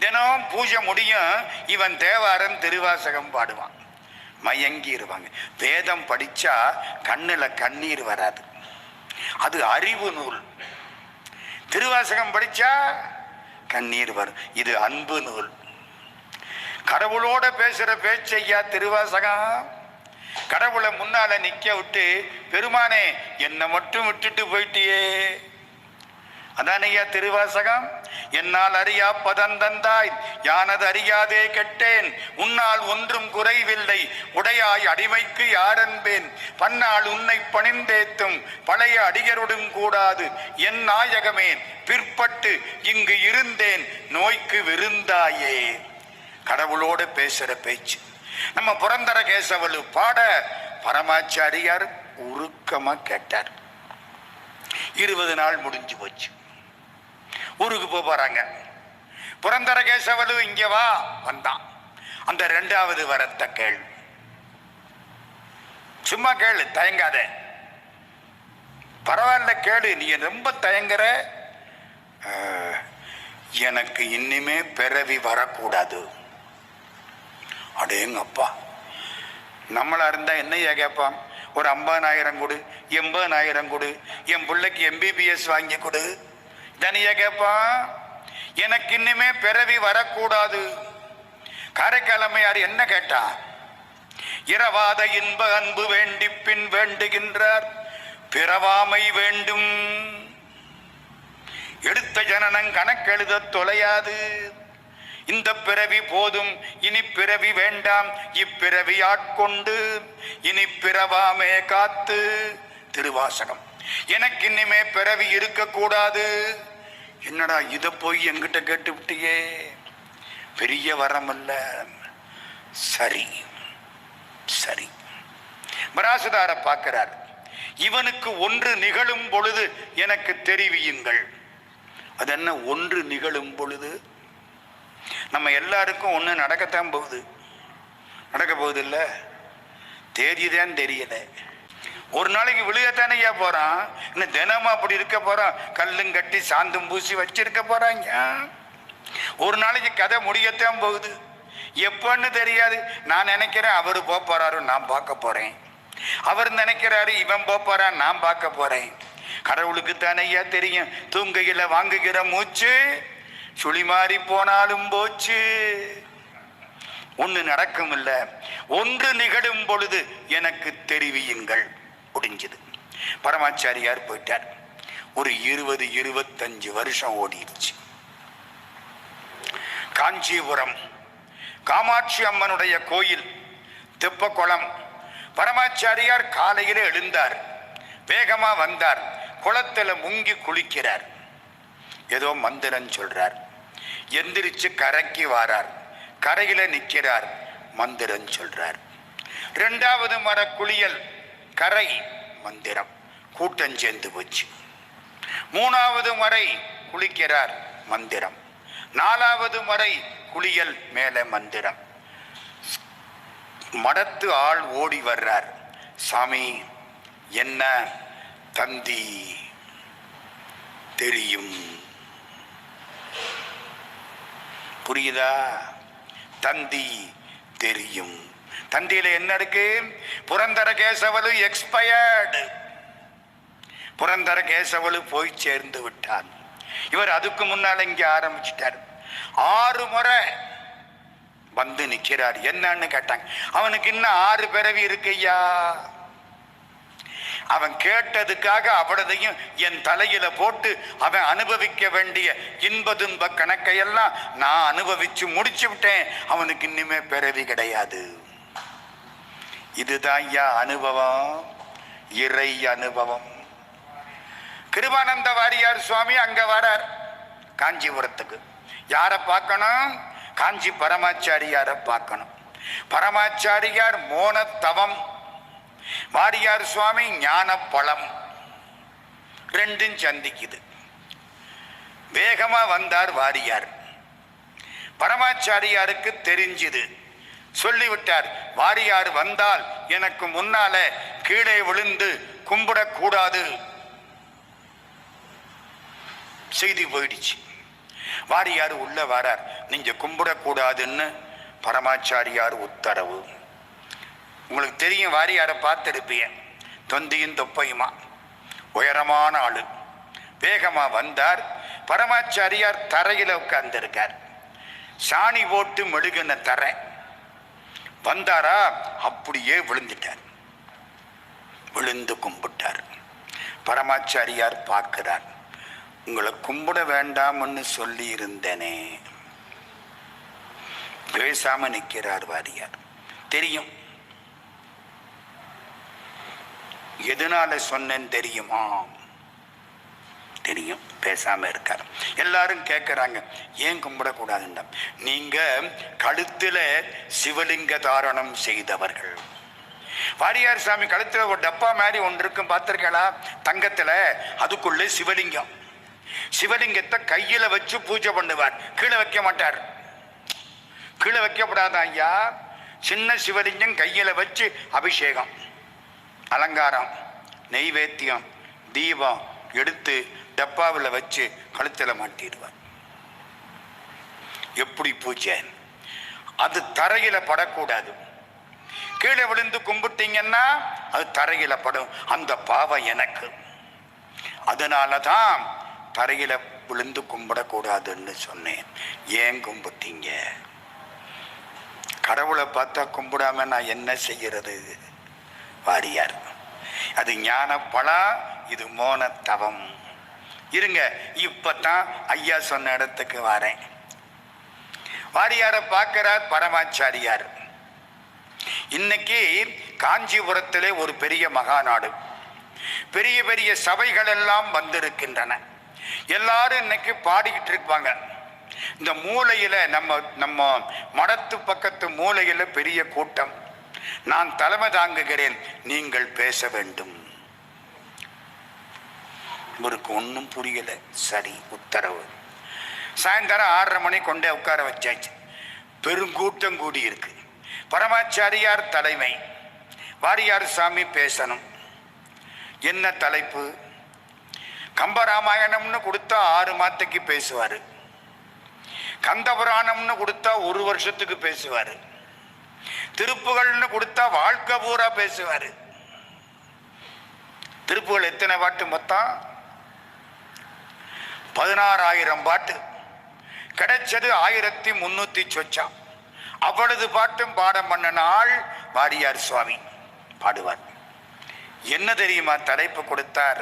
தினம் பூஜை முடியும். இவன் தேவாரம் திருவாசகம் பாடுவான். மயங்கிடுவாங்க. வேதம் படிச்சா கண்ணுல கண்ணீர் வராது, அது அறிவு நூல். திருவாசகம் படிச்சா கண்ணீர் வரும், இது அன்பு நூல். கடவுளோட பேசுற பேச்சையா திருவாசகம். கடவுளை முன்னால நிக்க விட்டு, பெருமானே என்னை மட்டும் விட்டுட்டு போயிட்டியே, அதானையா திருவாசகம். என்னால் அறியா பதந்தந்தாய் யானது அறியாதே கெட்டேன், உன்னால் ஒன்றும் குறைவில்லை உடையாய் அடிமைக்கு யாரென்பேன், பன்னால் உன்னை பணிந்தேத்தும் பழைய அடியருடும் கூடாது என் நாயகமே, பிற்பட்டு இங்கு இருந்தேன் நோய்க்கு விருந்தாயே. கடவுளோடு பேசுற பேச்சு. நம்ம புரந்தர கேசவலு பாட பரமாச்சாரியார் உருக்கமா கேட்டார். 20 நாள் முடிஞ்சு போச்சு. ஊருக்கு போறாங்க. புரந்தர கேசவலு இங்க வா வந்தான். அந்த 2வது வரத்தை கேள். சும்மா கேளு, தயங்காத. பரவாயில்ல கேளு. நீ ரொம்ப தயங்குற. எனக்கு இனிமே பிறவி வரக்கூடாது. அடேங்கப்பா, நம்மளா இருந்தா என்னையா கேட்பான்? ஒரு 50,000 கொடு, 80,000 கொடு, என் பிள்ளைக்கு MBBS வாங்கி கொடு, தனியா கேட்பான். எனக்கு இன்னுமே பிறவி வரக்கூடாது. காரைக்கால் அம்மையார் என்ன கேட்டா? இரவாத இன்ப அன்பு வேண்டி பின் வேண்டுகின்றார் பிறவாமை வேண்டும். எடுத்த ஜனனம் கணக்கெழுத தொலையாது. இந்த பிறவி போதும் இனி பிறவி வேண்டாம். இப்பிறவி ஆட்கொண்டு இனி பிறவாமே காத்து. திருவாசகம். எனக்கு இனிமே பிறவி இருக்கக்கூடாது. என்னடா இதை போய் என்கிட்ட கேட்டு விட்டியே, பெரிய வரம் அல்ல. சரி சரி. மராசுதார பார்க்கிறார். இவனுக்கு ஒன்று நிகழும் பொழுது எனக்கு தெரிவியுங்கள். அது என்ன ஒன்று நிகழும் பொழுது? நம்ம எல்லாருக்கும் ஒன்று நடக்கத்தான் போகுது. நடக்க போகுது இல்ல, தேதிதான் தெரியல. ஒரு நாளைக்கு விழுகத்தானையா போறான். இன்னும் தினமும் அப்படி இருக்க போறான். கல்லும் கட்டி சாந்தும் பூசி வச்சிருக்க போறாங்க. ஒரு நாளைக்கு கதை முடியத்தான் போகுது. எப்பன்னு தெரியாது. நான் நினைக்கிறேன் அவரு போறாரு, நான் பார்க்க போறேன். அவர் நினைக்கிறாரு இவன் போறான், நான் பார்க்க போறேன். கடவுளுக்கு தானையா தெரியும். தூங்கையில வாங்குகிற மூச்சு சுழி மாறி போனாலும் போச்சு. ஒன்று நடக்கும் இல்ல. ஒன்று நிகழும் பொழுது எனக்கு தெரிவியுங்கள். முடிஞ்சது. பரமாச்சாரியார் போயிட்டார். ஒரு 20-25 வருஷம் ஓடிடுச்சு. காஞ்சிபுரம் காமாட்சி அம்மனுடைய கோயில் தெப்பக்குளம். பரமாச்சாரியார் காலையில எழுந்தார். வேகமா வந்தார். குளத்துல முங்கி குளிக்கிறார். ஏதோ மந்திரம் சொல்றார். எந்திரிச்சு கரைக்கு வாரார். கரையில நிற்கிறார். மந்திரம் சொல்றார். 2வது மர குளியல், கரை, மந்திரம். கூட்டம் சேர்ந்து போச்சு. 3வது முறை குளிக்கிறார். மந்திரம். 4வது முறை குளியல், மேலே மந்திரம். மடத்து ஆள் ஓடி வர்றார். சாமி என்ன தந்தி தெரியும்? புரியுதா? தந்தி தெரியும். தந்தியில என்ன இருக்கு? புரந்தர கேசவலு எக்ஸ்பயர்டு. புரந்தர கேசவலு போய் சேர்ந்து விட்டான். இவர் அதுக்கு முன்னால இங்க ஆரம்பிச்சிட்டார். 6 முறை வந்து நிக்கிறார். என்னன்னு கேட்டாங்க. அவனுக்கு இன்னும் 6 பிறவி இருக்குய்யா. அவன் கேட்டதுக்காக அவளதையும் என் தலையில போட்டு அவன் அனுபவிக்க வேண்டிய இன்ப துன்ப கணக்கையெல்லாம் நான் அனுபவிச்சு முடிச்சு விட்டேன். அவனுக்கு இன்னுமே பிறவி கிடையாது. இதுதான் ஐயா அனுபவம், இறை அனுபவம். கிருபானந்த வாரியார் சுவாமி அங்க வரார் காஞ்சிபுரத்துக்கு. யாரை பார்க்கணும்? காஞ்சி பரமாச்சாரியார பார்க்கணும். பரமாச்சாரியார் மோன தவம், வாரியார் சுவாமி ஞான பழம். ரெண்டும் சந்திக்குது. வேகமா வந்தார் வாரியார். பரமாச்சாரியாருக்கு தெரிஞ்சுது. சொல்லிவிட்டார், வாரியார் வந்தால் எனக்கு முன்னால கீழே விழுந்து கும்பிடக்கூடாது. செய்தி போயிடுச்சு. வாரியார் உள்ள வரார். நீங்க கும்பிடக்கூடாதுன்னு பரமாச்சாரியார் உத்தரவு. உங்களுக்கு தெரியும், வாரியாரை பார்த்திருப்பீங்க. தொந்தியும் தொப்பையுமா, உயரமான ஆளு. வேகமா வந்தார். பரமாச்சாரியார் தரையில உட்கார்ந்திருக்கார். சாணி போட்டு மெழுகின தரை. வந்தாரா, அப்படியே விழுந்துட்டார். விழுந்து கும்பிட்டார். பரமாச்சாரியார் பார்க்கிறார். உங்களை கும்பிட வேண்டாம்னு சொல்லி இருந்தேனே. பேசாம நிற்கிறார் வாரியார். தெரியும். எதனால சொன்னேன்னு தெரியுமா? தெரியும். பேசாம இருக்கார். எல்லாரும் கேட்கிறாங்க, ஏன் கும்பிடக்கூடாதுன்னா, நீங்க கழுத்துல சிவலிங்க தாரணம் செய்தவர்கள். வாரியார் சாமி கழுத்துல ஒரு டப்பா மாதிரி ஒன்று இருக்கும், பார்த்திருக்கா? தங்கத்துல. அதுக்குள்ள சிவலிங்கம். சிவலிங்கத்தை கையில வச்சு பூஜை பண்ணுவார். கீழே வைக்க மாட்டார். கீழே வைக்கப்படாதான் ஐயா. சின்ன சிவலிங்கம் கையில வச்சு அபிஷேகம், அலங்காரம், நெய்வேத்தியம், தீபம் எடுத்து டப்பாவில் வச்சு கழுத்தில் மாட்டிடுவார். எப்படி பூஜை? அது தரையில படக்கூடாது. கீழே விழுந்து கும்பிட்டீங்கன்னா அது தரையில படும். அந்த பாவம் எனக்கு. அதனாலதான் தரையில விழுந்து கும்பிடக்கூடாதுன்னு சொன்னேன். ஏன் கும்பிட்டீங்க? கடவுளை பார்த்தா கும்பிடாம நான் என்ன செய்கிறது? வாரியார். அது ஞான பலா, இது மோன தவம். இருங்க, இப்பதான் ஐயா சொன்ன இடத்துக்கு வரேன். வாரியாரை பார்க்கிறார் பரமாச்சாரியார். இன்னைக்கு காஞ்சிபுரத்திலே ஒரு பெரிய மகாநாடு, பெரிய பெரிய சபைகள் எல்லாம் வந்திருக்கின்றன. எல்லாரும் இன்னைக்கு பாடிக்கிட்டு இருப்பாங்க. இந்த மூலையில நம்ம மடத்து பக்கத்து மூலையில பெரிய கூட்டம். நான் தலைமை தாங்குகிறேன், நீங்கள் பேச வேண்டும். இவருக்கு ஒன்றும் புரியல. சரி, உத்தரவு. சாயந்தரம் 6:30 மணி கொண்டே உட்கார வச்சாச்சு. பெருங்கூட்டம் கூடி இருக்கு. பரமாச்சாரியார் தலைமை, வாரியார் சாமி பேசணும். என்ன தலைப்பு? கம்பராமாயணம்னு கொடுத்தா 6 மாதத்துக்கு பேசுவாரு. கந்தபுராணம்னு கொடுத்தா 1 வருஷத்துக்கு பேசுவாரு. திருப்புகள்னு கொடுத்தா வாழ்க்கை பூரா பேசுவாரு. திருப்புகள் எத்தனை பாட்டு? மொத்தம் 16,000 பாட்டு. கிடைச்சது 1300 சொச்சா. அவ்வளவு பாட்டும் பாடம் பண்ண நாள் வாரியார் சுவாமி பாடுவார். என்ன தெரியுமா தலைப்பு கொடுத்தார்?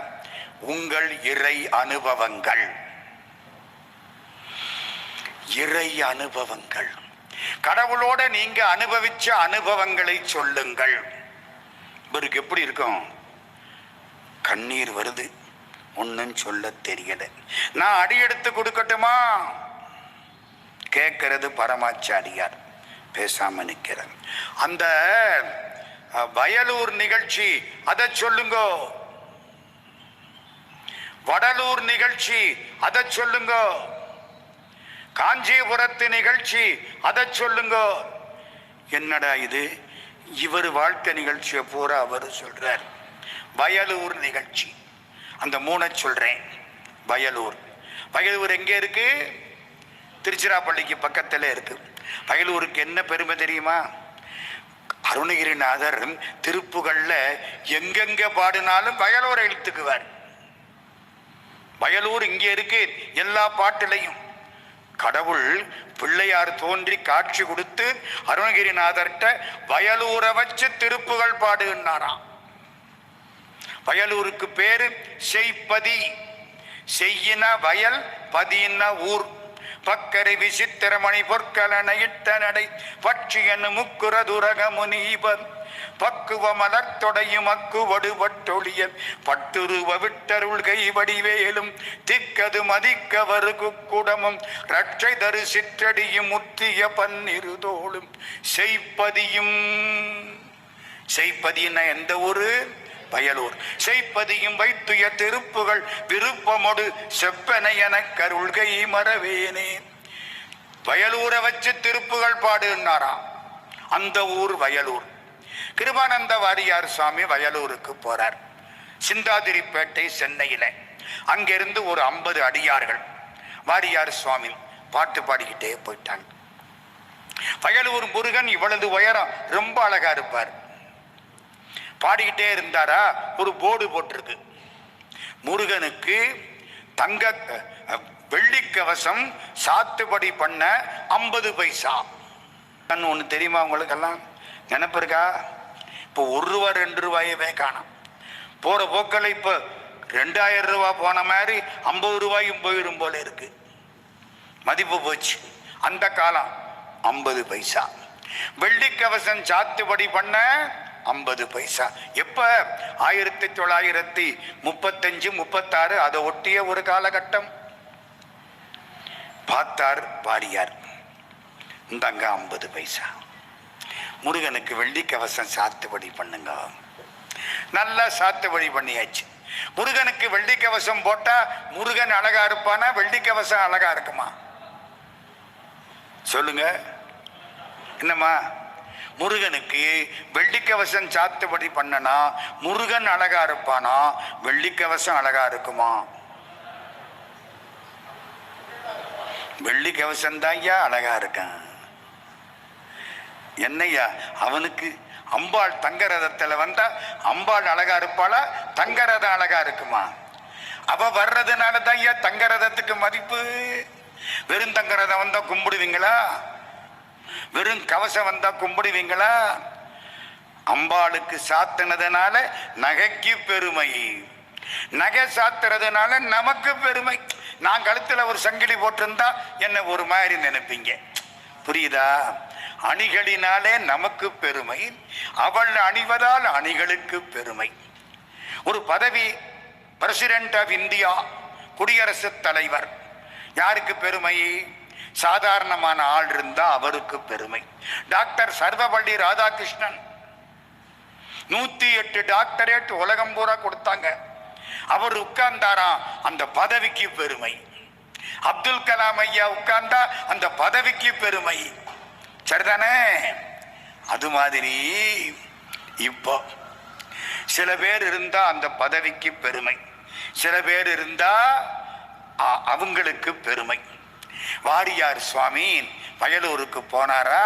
உங்கள் இறை அனுபவங்கள். இறை அனுபவங்கள். கடவுளோட நீங்க அனுபவிச்ச அனுபவங்களை சொல்லுங்கள். இவருக்கு எப்படி இருக்கும்? கண்ணீர் வருது, ஒன்னும் சொல்ல தெரியல. நான் அடி எடுத்து கொடுக்கட்டுமா? கேட்கிறது பரமாச்சாரியார். பேசாம நிற்கிறார். அந்த வயலூர் நிகழ்ச்சி அதை சொல்லுங்க, வடலூர் நிகழ்ச்சி அதை சொல்லுங்க, காஞ்சிபுரத்து நிகழ்ச்சி அதை சொல்லுங்க. என்னடா இது? இவர் வாழ்க்கை நிகழ்ச்சியை பூரா அவர் சொல்றார். வயலூர் நிகழ்ச்சி அந்த 3 சொல்றேன். வயலூர். வயலூர் எங்கே இருக்கு? திருச்சிராப்பள்ளிக்கு பக்கத்துல இருக்கு. வயலூருக்கு என்ன பெருமை தெரியுமா? அருணகிரிநாதர் திருப்புகள்ல எங்கெங்க பாடினாலும் வயலூரை இழுத்துக்குவார். வயலூர் இங்கே இருக்கு. எல்லா பாட்டிலையும் கடவுள் பிள்ளையார் தோன்றி காட்சி கொடுத்து அருணகிரிநாதர்கிட்ட வயலூரை வச்சு திருப்புகள் பாடுகின்றாராம். வயலூருக்கு பேரு செய்ப்பதி. செய்யின வயல், பதின ஊர். பக்கரை விசித்திரமணி பொற்கலன இட்ட நடை பட்சியனு முக்குர துரக முனீபன் பக்குவ மலர்த்தொடையும் அக்குவடு பட்டொழிய பட்டுருவ விட்டருள் கை வடிவேலும் திக்கது மதிக்கவரு குக்குடமும் ரட்சை தரு சிற்றடியும் முத்திய பன்னிருதோளும் செய்ப்பதியும். செய்ப்பதினா எந்த ஊரு? வயலூர். செய்ப்பதியும் வைத்துய திருப்புகள் விருப்பமொடு செப்பனை என கருள்கை மறவேனே. வயலூரை வச்சு திருப்புகள் பாடுனாராம். அந்த ஊர் வயலூர். கிருபானந்த வாரியார் சுவாமி வயலூருக்கு போறார். சிந்தாதிரிப்பேட்டை சென்னையில. அங்கிருந்து ஒரு 50 அடியார்கள் வாரியார் சுவாமி பாட்டு பாடிக்கிட்டே போயிட்டாங்க. வயலூர் முருகன் இவ்வளவு உயரம், ரொம்ப அழகா இருப்பார். பாடிக்கிட்டே இருந்தாரா, ஒரு போர்டு போட்டிருக்கு. முருகனுக்கு தங்க வெள்ளிக்கவசம் சாத்துபடி பண்ண 50 பைசா. ஒன்று தெரியுமா உங்களுக்கெல்லாம்? நினைப்பு இருக்கா? இப்போ 1 ரூபா 2 ரூபாயவே காணும். போற போக்கள் இப்போ 2000 ரூபா போன மாதிரி 50 ரூபாயும் போயிடும் போல இருக்கு. மதிப்பு போச்சு. அந்த காலம் 50 பைசா. வெள்ளிக்கவசம் சாத்துபடி பண்ண 50 பைசா. எப்ப? 1935 36 அதை ஒட்டிய ஒரு காலகட்டம். பார்த்தார் வாரியார், இந்தாங்க 50 பைசா. முருகனுக்கு வெள்ளிக்கவசம் சாத்துபடி பண்ணுங்க. நல்லா சாத்துபடி பண்ணியாச்சு. முருகனுக்கு வெள்ளிக்கவசம் போட்டா முருகன் அழகா இருப்பானா, வெள்ளிக்கவசம் அழகா இருக்குமா? சொல்லுங்க. என்னம்மா? முருகனுக்கு வெள்ளிக்கவசம் சாத்துபடி பண்ணனா முருகன் அழகா இருப்பானா, வெள்ளிக்கவசம் அழகா இருக்குமா? வெள்ளிக்கவசம் தான் ஐயா அழகா இருக்கான். என்னையா அவனுக்கு அம்பாள் தங்க ரதத்துல வந்தா அம்பாள் அழகா இருப்பாளா, தங்க ரதம் அழகா இருக்குமா? அவ வர்றதுனால தான் ஐயா தங்க ரதத்துக்கு மதிப்பு. வெறும் தங்க ரதம் வந்தா கும்பிடுவீங்களா? வெறும் கவசம் வந்தா கும்பிடுவீங்களா? அம்பாளுக்கு சாத்தினதுனால நகைக்கு பெருமை, நகை சாத்துறதுனால நமக்கு பெருமை. நான் கழுத்துல ஒரு சங்கிலி போட்டிருந்தா என்ன ஒரு மாதிரி நினைப்பீங்க, புரியுதா? அணிகளினாலே நமக்கு பெருமை, அவள் அணிவதால் அணிகளுக்கு பெருமை. ஒரு பதவி, பிரசிடென்ட் ஆஃப் இந்தியா, குடியரசுத் தலைவர், யாருக்கு பெருமை? சாதாரணமான ஆள் இருந்தா அவருக்கு பெருமை. டாக்டர் சர்வபள்ளி ராதாகிருஷ்ணன் 108 டாக்டரேட் உலகம் பூரா கொடுத்தாங்க. அவர் உட்கார்ந்தாராம், அந்த பதவிக்கு பெருமை. அப்துல் கலாம் ஐயா உட்கார்ந்தா அந்த பதவிக்கு பெருமை. சரிதானே? அது மாதிரி இப்போ சில பேர் இருந்தா அந்த பதவிக்கு பெருமை, சில பேர் இருந்தா அவங்களுக்கு பெருமை. வாரியார் சுவாமி வயலூருக்கு போனாரா,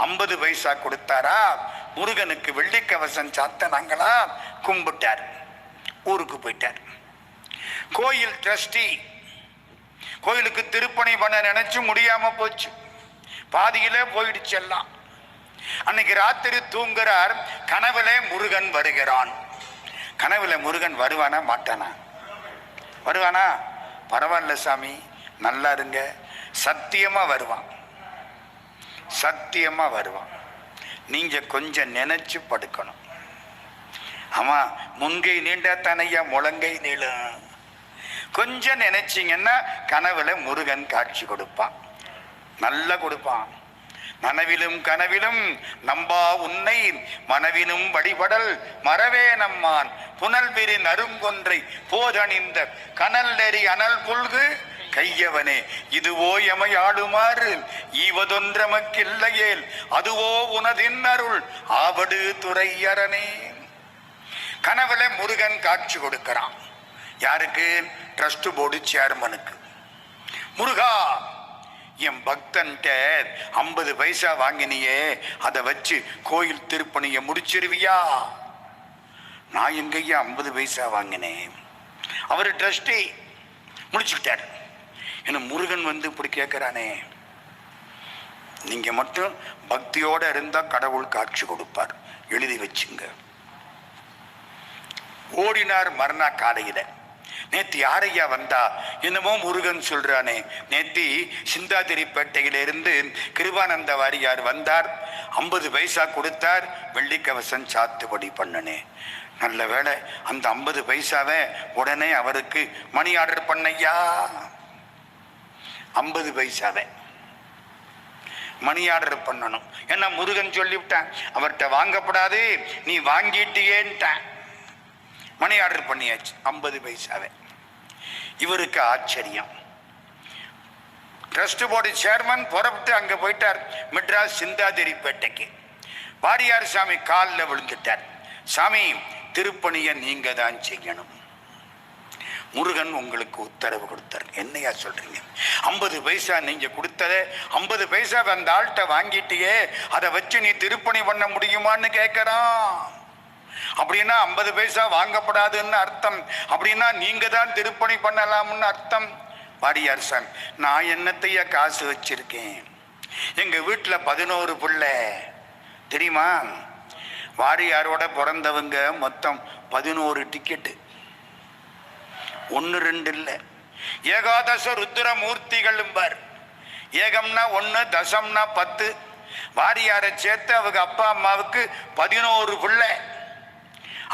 50 பைசா கொடுத்தாரா, முருகனுக்கு வெள்ளிக்கவசம் சாத்தனாங்களா, கும்பிட்டார், ஊருக்கு போயிட்டார். கோயில் ட்ரஸ்டி கோயிலுக்கு திருப்பணி பண்ண நினைச்சு முடியாம போச்சு, பாதியிலே போயிடுச்சு எல்லாம். அன்னைக்கு ராத்திரி தூங்குறார், கனவுல முருகன் வருகிறான். கனவுல முருகன் வருவானா மாட்டானா? வருவானா? பரவாயில்ல சாமி, நல்லா இருங்க, சத்தியமா வருவான், சத்தியமா வருவான். நீங்க கொஞ்சம் நினைச்சு படுக்கணும். ஆமா, முன்கை நீண்டா தானையா முழங்கை நீளும். கொஞ்சம் நினைச்சீங்கன்னா கனவுல முருகன் காட்சி கொடுப்பான், நல்லா கொடுப்பான். நனவிலும் கனவிலும் நம்பா உன்னை மனவினும் வழிபடல் மறவே நம்மான் புனல் விரி நறுங்கொன்றை போதணிந்த கனல் நெறி அனல் புல்கு கையவனே இதுவோ எமையாடுமாறு ஈவதொன்றமக்கில்லையேல் அதுவோ உனதின் அருள் ஆவடு துறையரணே. கனவுல முருகன் காட்சி கொடுக்கிறான். யாருக்கு? Trust board சேர்மனுக்கு. முருகா, என் பக்தன்ட்ட 50 பைசா வாங்கினியே, அதை வச்சு கோயில் திருப்பணியை முடிச்சிருவியா? நான் எங்கய்யா 50 பைசா வாங்கினேன்? அவரு ட்ரஸ்டி முடிச்சுக்கிட்டார். என்ன முருகன் வந்து இப்படி கேட்கிறானே. நீங்க மட்டும் பக்தியோட இருந்தா கடவுள் காட்சி கொடுப்பார், எழுதி வச்சுங்க. ஓடினார் மறுநா காலையில. நேத்து யாரையா வந்தா? என்னமோ முருகன் சொல்றானே. நேத்தி சிந்தாதிரிப்பேட்டையிலிருந்து கிருபானந்த வாரியார் வந்தார், 50 பைசா கொடுத்தார், வெள்ளிக்கவசம் சாத்துபடி பண்ணனே. நல்ல வேளை அந்த 50 பைசாவை உடனே அவருக்கு மணி ஆர்டர் பண்ணையா. 50 பைசாவை மணி ஆர்டர் பண்ணணும். ஏன்னா முருகன் சொல்லிவிட்டான், அவர்கிட்ட வாங்கப்படாது, நீ வாங்கிட்டியேன்ட்டான். மணி ஆர்டர் பண்ணியாச்சு 50 பைசாவை. இவருக்கு ஆச்சரியம். ட்ரஸ்ட் போர்டு சேர்மன் புறப்பட்டு அங்க போயிட்டார், மெட்ராஸ் சிந்தாதிரிப்பேட்டைக்கு. வாரியார் சாமி காலில் விழுந்துட்டார். சாமி, திருப்பணியை நீங்க தான் செய்யணும், முருகன் உங்களுக்கு உத்தரவு கொடுத்தார். என்னையா சொல்றீங்க? 50 பைசா நீங்க கொடுத்ததே, 50 பைசா அந்த ஆள்கிட்ட வாங்கிட்டியே, அதை வச்சு நீ திருப்பணி பண்ண முடியுமான்னு கேட்கறான். அப்படின்னா 50 பைசா வாங்கப்படாதுன்னு அர்த்தம். அப்படின்னா நீங்க தான் திருப்பணி பண்ணலாம்னு அர்த்தம். வாரியார் சாமி, நான் என்னத்தையா காசு வச்சிருக்கேன்? எங்க வீட்டுல 11 பிள்ளை தெரியுமா? வாரியாரோட பிறந்தவங்க மொத்தம் 11 டிக்கெட்டு, 1 2 இல்லை. ஏகாதச ருத்ர மூர்த்திகள் பார். ஏகம்னா 1, தசம்னா 10. வாரியாரை சேர்த்து அவங்க அப்பா அம்மாவுக்கு 11 பிள்ளை.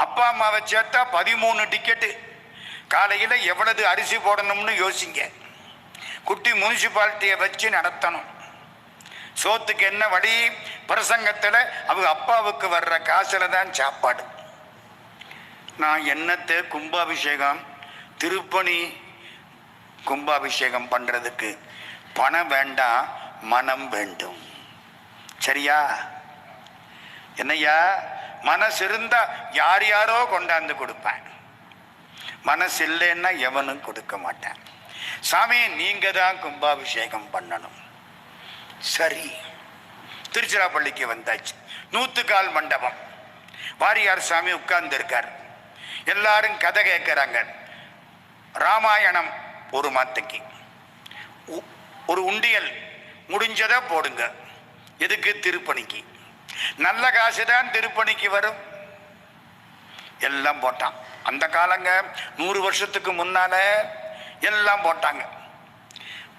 அப்பா அம்மாவை சேர்த்தா 13 டிக்கெட்டு. காலையில் எவ்வளவு அரிசி போடணும்னு யோசிங்க. குட்டி முனிசிபாலிட்டியை வச்சு நடத்தணும். சோத்துக்கு என்ன வழி? பிரசங்கத்தில் அவங்க அப்பாவுக்கு வர்ற காசுல தான் சாப்பாடு. நான் என்னத்தை கும்பாபிஷேகம், திருப்பணி கும்பாபிஷேகம் பண்றதுக்கு பணம் வேண்டாம், மனம் வேண்டும். சரியா? என்னையா, மனசு இருந்தா யார் யாரோ கொண்டாந்து கொடுப்பேன், மனசு இல்லைன்னா எவனும் கொடுக்க மாட்டேன். சாமி, நீங்க தான் கும்பாபிஷேகம் பண்ணணும். சரி, திருச்சிராப்பள்ளிக்கு வந்தாச்சு. 100 மண்டபம். வாரியார் சாமி உட்கார்ந்து இருக்கார். எல்லாரும் கதை கேட்கிறாங்க. ராமாயணம் ஒரு மாத்தைக்கு ஒரு உண்டியல் முடிஞ்சதை போடுங்க, எதுக்கு? திருப்பணிக்கு. நல்ல காசு தான் திருப்பணிக்கு வரும். எல்லாம் போட்டான். அந்த காலங்க 100 வருஷத்துக்கு முன்னால எல்லாம் போட்டாங்க.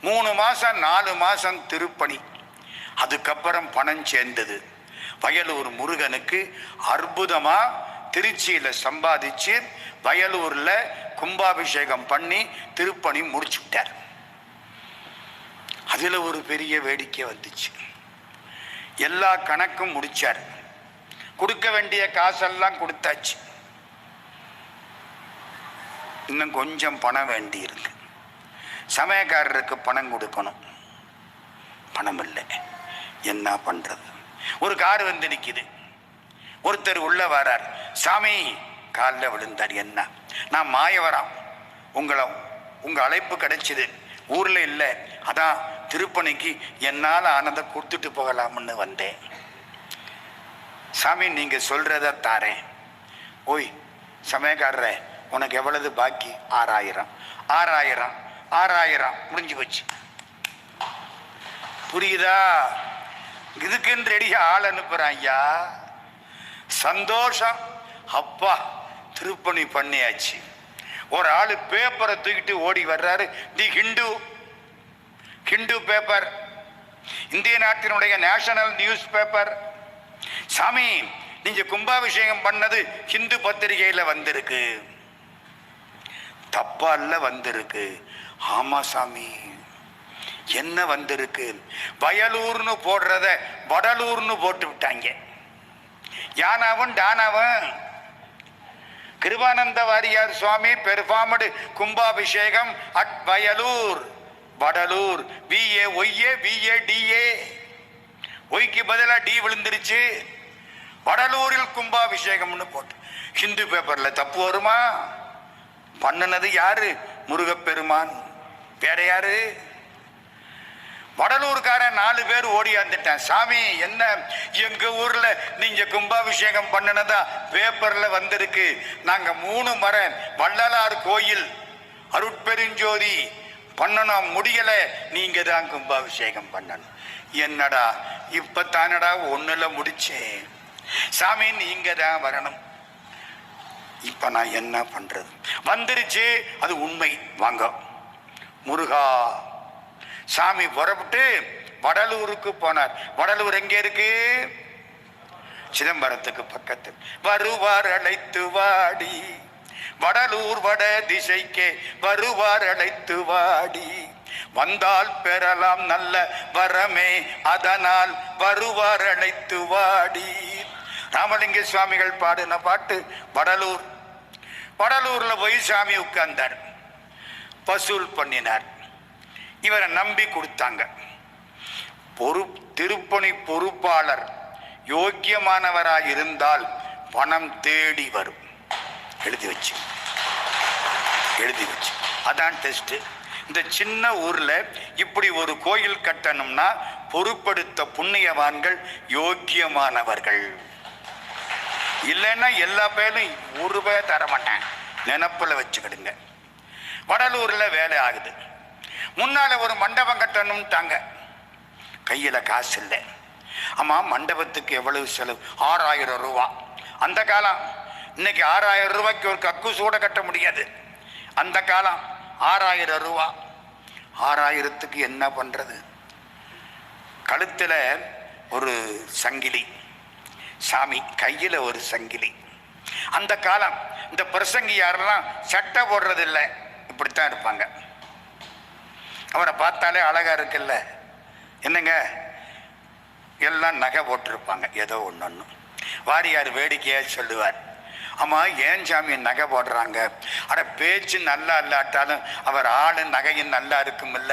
3 மாசம் 4 மாசம் திருப்பணி. அதுக்கப்புறம் பணம் சேர்ந்தது. வயலூர் முருகனுக்கு அற்புதமா திருச்சியில சம்பாதிச்சு வயலூர்ல கும்பாபிஷேகம் பண்ணி திருப்பணி முடிச்சுட்டார். அதுல ஒரு பெரிய வேடிக்கை வந்துச்சு. எல்லா கணக்கும் முடிச்சார். கொடுக்க வேண்டிய காசெல்லாம் கொடுத்தாச்சு. இன்னும் கொஞ்சம் பணம் வேண்டி இருக்கு. சமயக்காரருக்கு பணம் கொடுக்கணும். பணம் இல்லை. என்ன பண்றது? ஒரு கார் வந்து நிக்குது. ஒருத்தர் உள்ள வரார். சாமி காலில் விழுந்தார். என்ன? நான் மாயவரம், உங்க அழைப்பு கிடைச்சிது, ஊர்ல இல்லை, அதான் திருப்பணிக்கு என்னால் ஆனதை கொடுத்துட்டு போகலாம்னு வந்தேன். சாமி நீங்க சொல்றத தாரேன். ஓய் சமயக்காரரே, உனக்கு எவ்வளவு பாக்கி? 6000. 6000 6000 முடிஞ்சு போச்சு. புரியுதா? இதுக்குன்னு ரெடியா ஆள் அனுப்புறான். ஐயா சந்தோஷம். அப்பா திருப்பணி பண்ணியாச்சு. ஒரு ஆளு பேப்பரை தூக்கிட்டு ஓடி வர்றாரு. தி ஹிந்து பேப்பர், இந்திய நாட்டினுடைய நேஷனல் நியூஸ் பேப்பர். சாமி நீங்க கும்பாபிஷேகம் பண்ணது ஹிந்து பத்திரிகையில வந்திருக்கு. தப்பால வந்திருக்கு. ஆமா சாமி. என்ன வந்திருக்கு? வயலூர்னு போடுறத வடலூர்னு போட்டு விட்டாங்க. யானாவும் டானாவும். கிருபானந்த வாரியார் சுவாமி பெர்ஃபார்ம்டு கும்பாபிஷேகம் அட் வயலூர், வடலூர். VAYA ஒய்க்கு பதிலா டி விழுந்துருச்சு. வடலூரில் கும்பாபிஷேகம்னு போட்டு ஹிந்து பேப்பர்ல தப்பு வருமா? பண்ணுனது யாரு? முருகப்பெருமான். வேற யாரு? வடலூர்காரன் 4 பேர் ஓடியாந்துட்டான். சாமி என்ன, எங்க ஊர்ல நீங்க கும்பாபிஷேகம் பண்ணினதா பேப்பர்ல வந்திருக்கு. நாங்க 3 முறை வள்ளலார் கோயில் அருட்பெருஞ்சோதி பண்ணணும், முடியல. நீங்க தான் கும்பாபிஷேகம் பண்ணணும். என்னடா இப்பத்தானடா 1ல முடிச்சேன். சாமி நீங்க தான் வரணும். இப்ப நான் என்ன பண்றது? வந்துருச்சு, அது உண்மை. வாங்க முருகா. சாமி புறப்பட்டு வடலூருக்கு போனார். வடலூர் எங்க இருக்கு? சிதம்பரத்துக்கு பக்கத்தில். வருவார் அழைத்து வாடி, வடலூர் வட திசைக்கே வருவார் அழைத்து வாடி. வந்தால் பெறலாம் நல்ல வரமே, அதனால் வருவார் அழைத்து வாடி. ராமலிங்க சுவாமிகள் பாடின பாட்டு வடலூர். வடலூர்ல போய் சாமி உட்கார்ந்தார். வசூல் பண்ணினார். இவரை நம்பி கொடுத்தாங்க. திருப்பணி பொறுப்பாளர் யோக்கியமானவராய் இருந்தால் பணம் தேடி வரும். எழுதி வச்சு அதான் டெஸ்ட். இந்த சின்ன ஊர்ல இப்படி ஒரு கோயில் கட்டணும்னா பொறுப்படுத்த புண்ணியவான்கள் யோக்கியமானவர்கள். இல்லைன்னா எல்லா பேரும் ₹1 தர மாட்டேன், நினப்புல வச்சுக்கிடுங்க. வடலூர்ல வேலை ஆகுது. முன்னால ஒரு மண்டபம் கட்டணும்ட்டாங்க. கையில காசு இல்லை. ஆமா மண்டபத்துக்கு எவ்வளவு செலவு? ₹6000. அந்த காலம். இன்னைக்கு ₹6000 ஒரு கக்கூசு கூட கட்ட முடியாது. அந்த காலம் ₹6000. 6000க்கு என்ன பண்றது? கழுத்துல ஒரு சங்கிலி, சாமி கையில ஒரு சங்கிலி. அந்த காலம் இந்த பிரசங்கி யாரெல்லாம் சட்டை போடுறது இல்லை, இப்படித்தான் இருப்பாங்க. அவரை பார்த்தாலே அழகா இருக்குல்ல. என்னங்க எல்லாம் நகை போட்டிருப்பாங்க, ஏதோ ஒன்று. வாரியார் வேடிக்கையா சொல்லுவார், ஆமா ஏன் சாமி நகை போடுறாங்க? அட பேச்சு நல்லா இல்லாட்டாலும் அவர் ஆளு நகையும் நல்லா இருக்கும் இல்ல.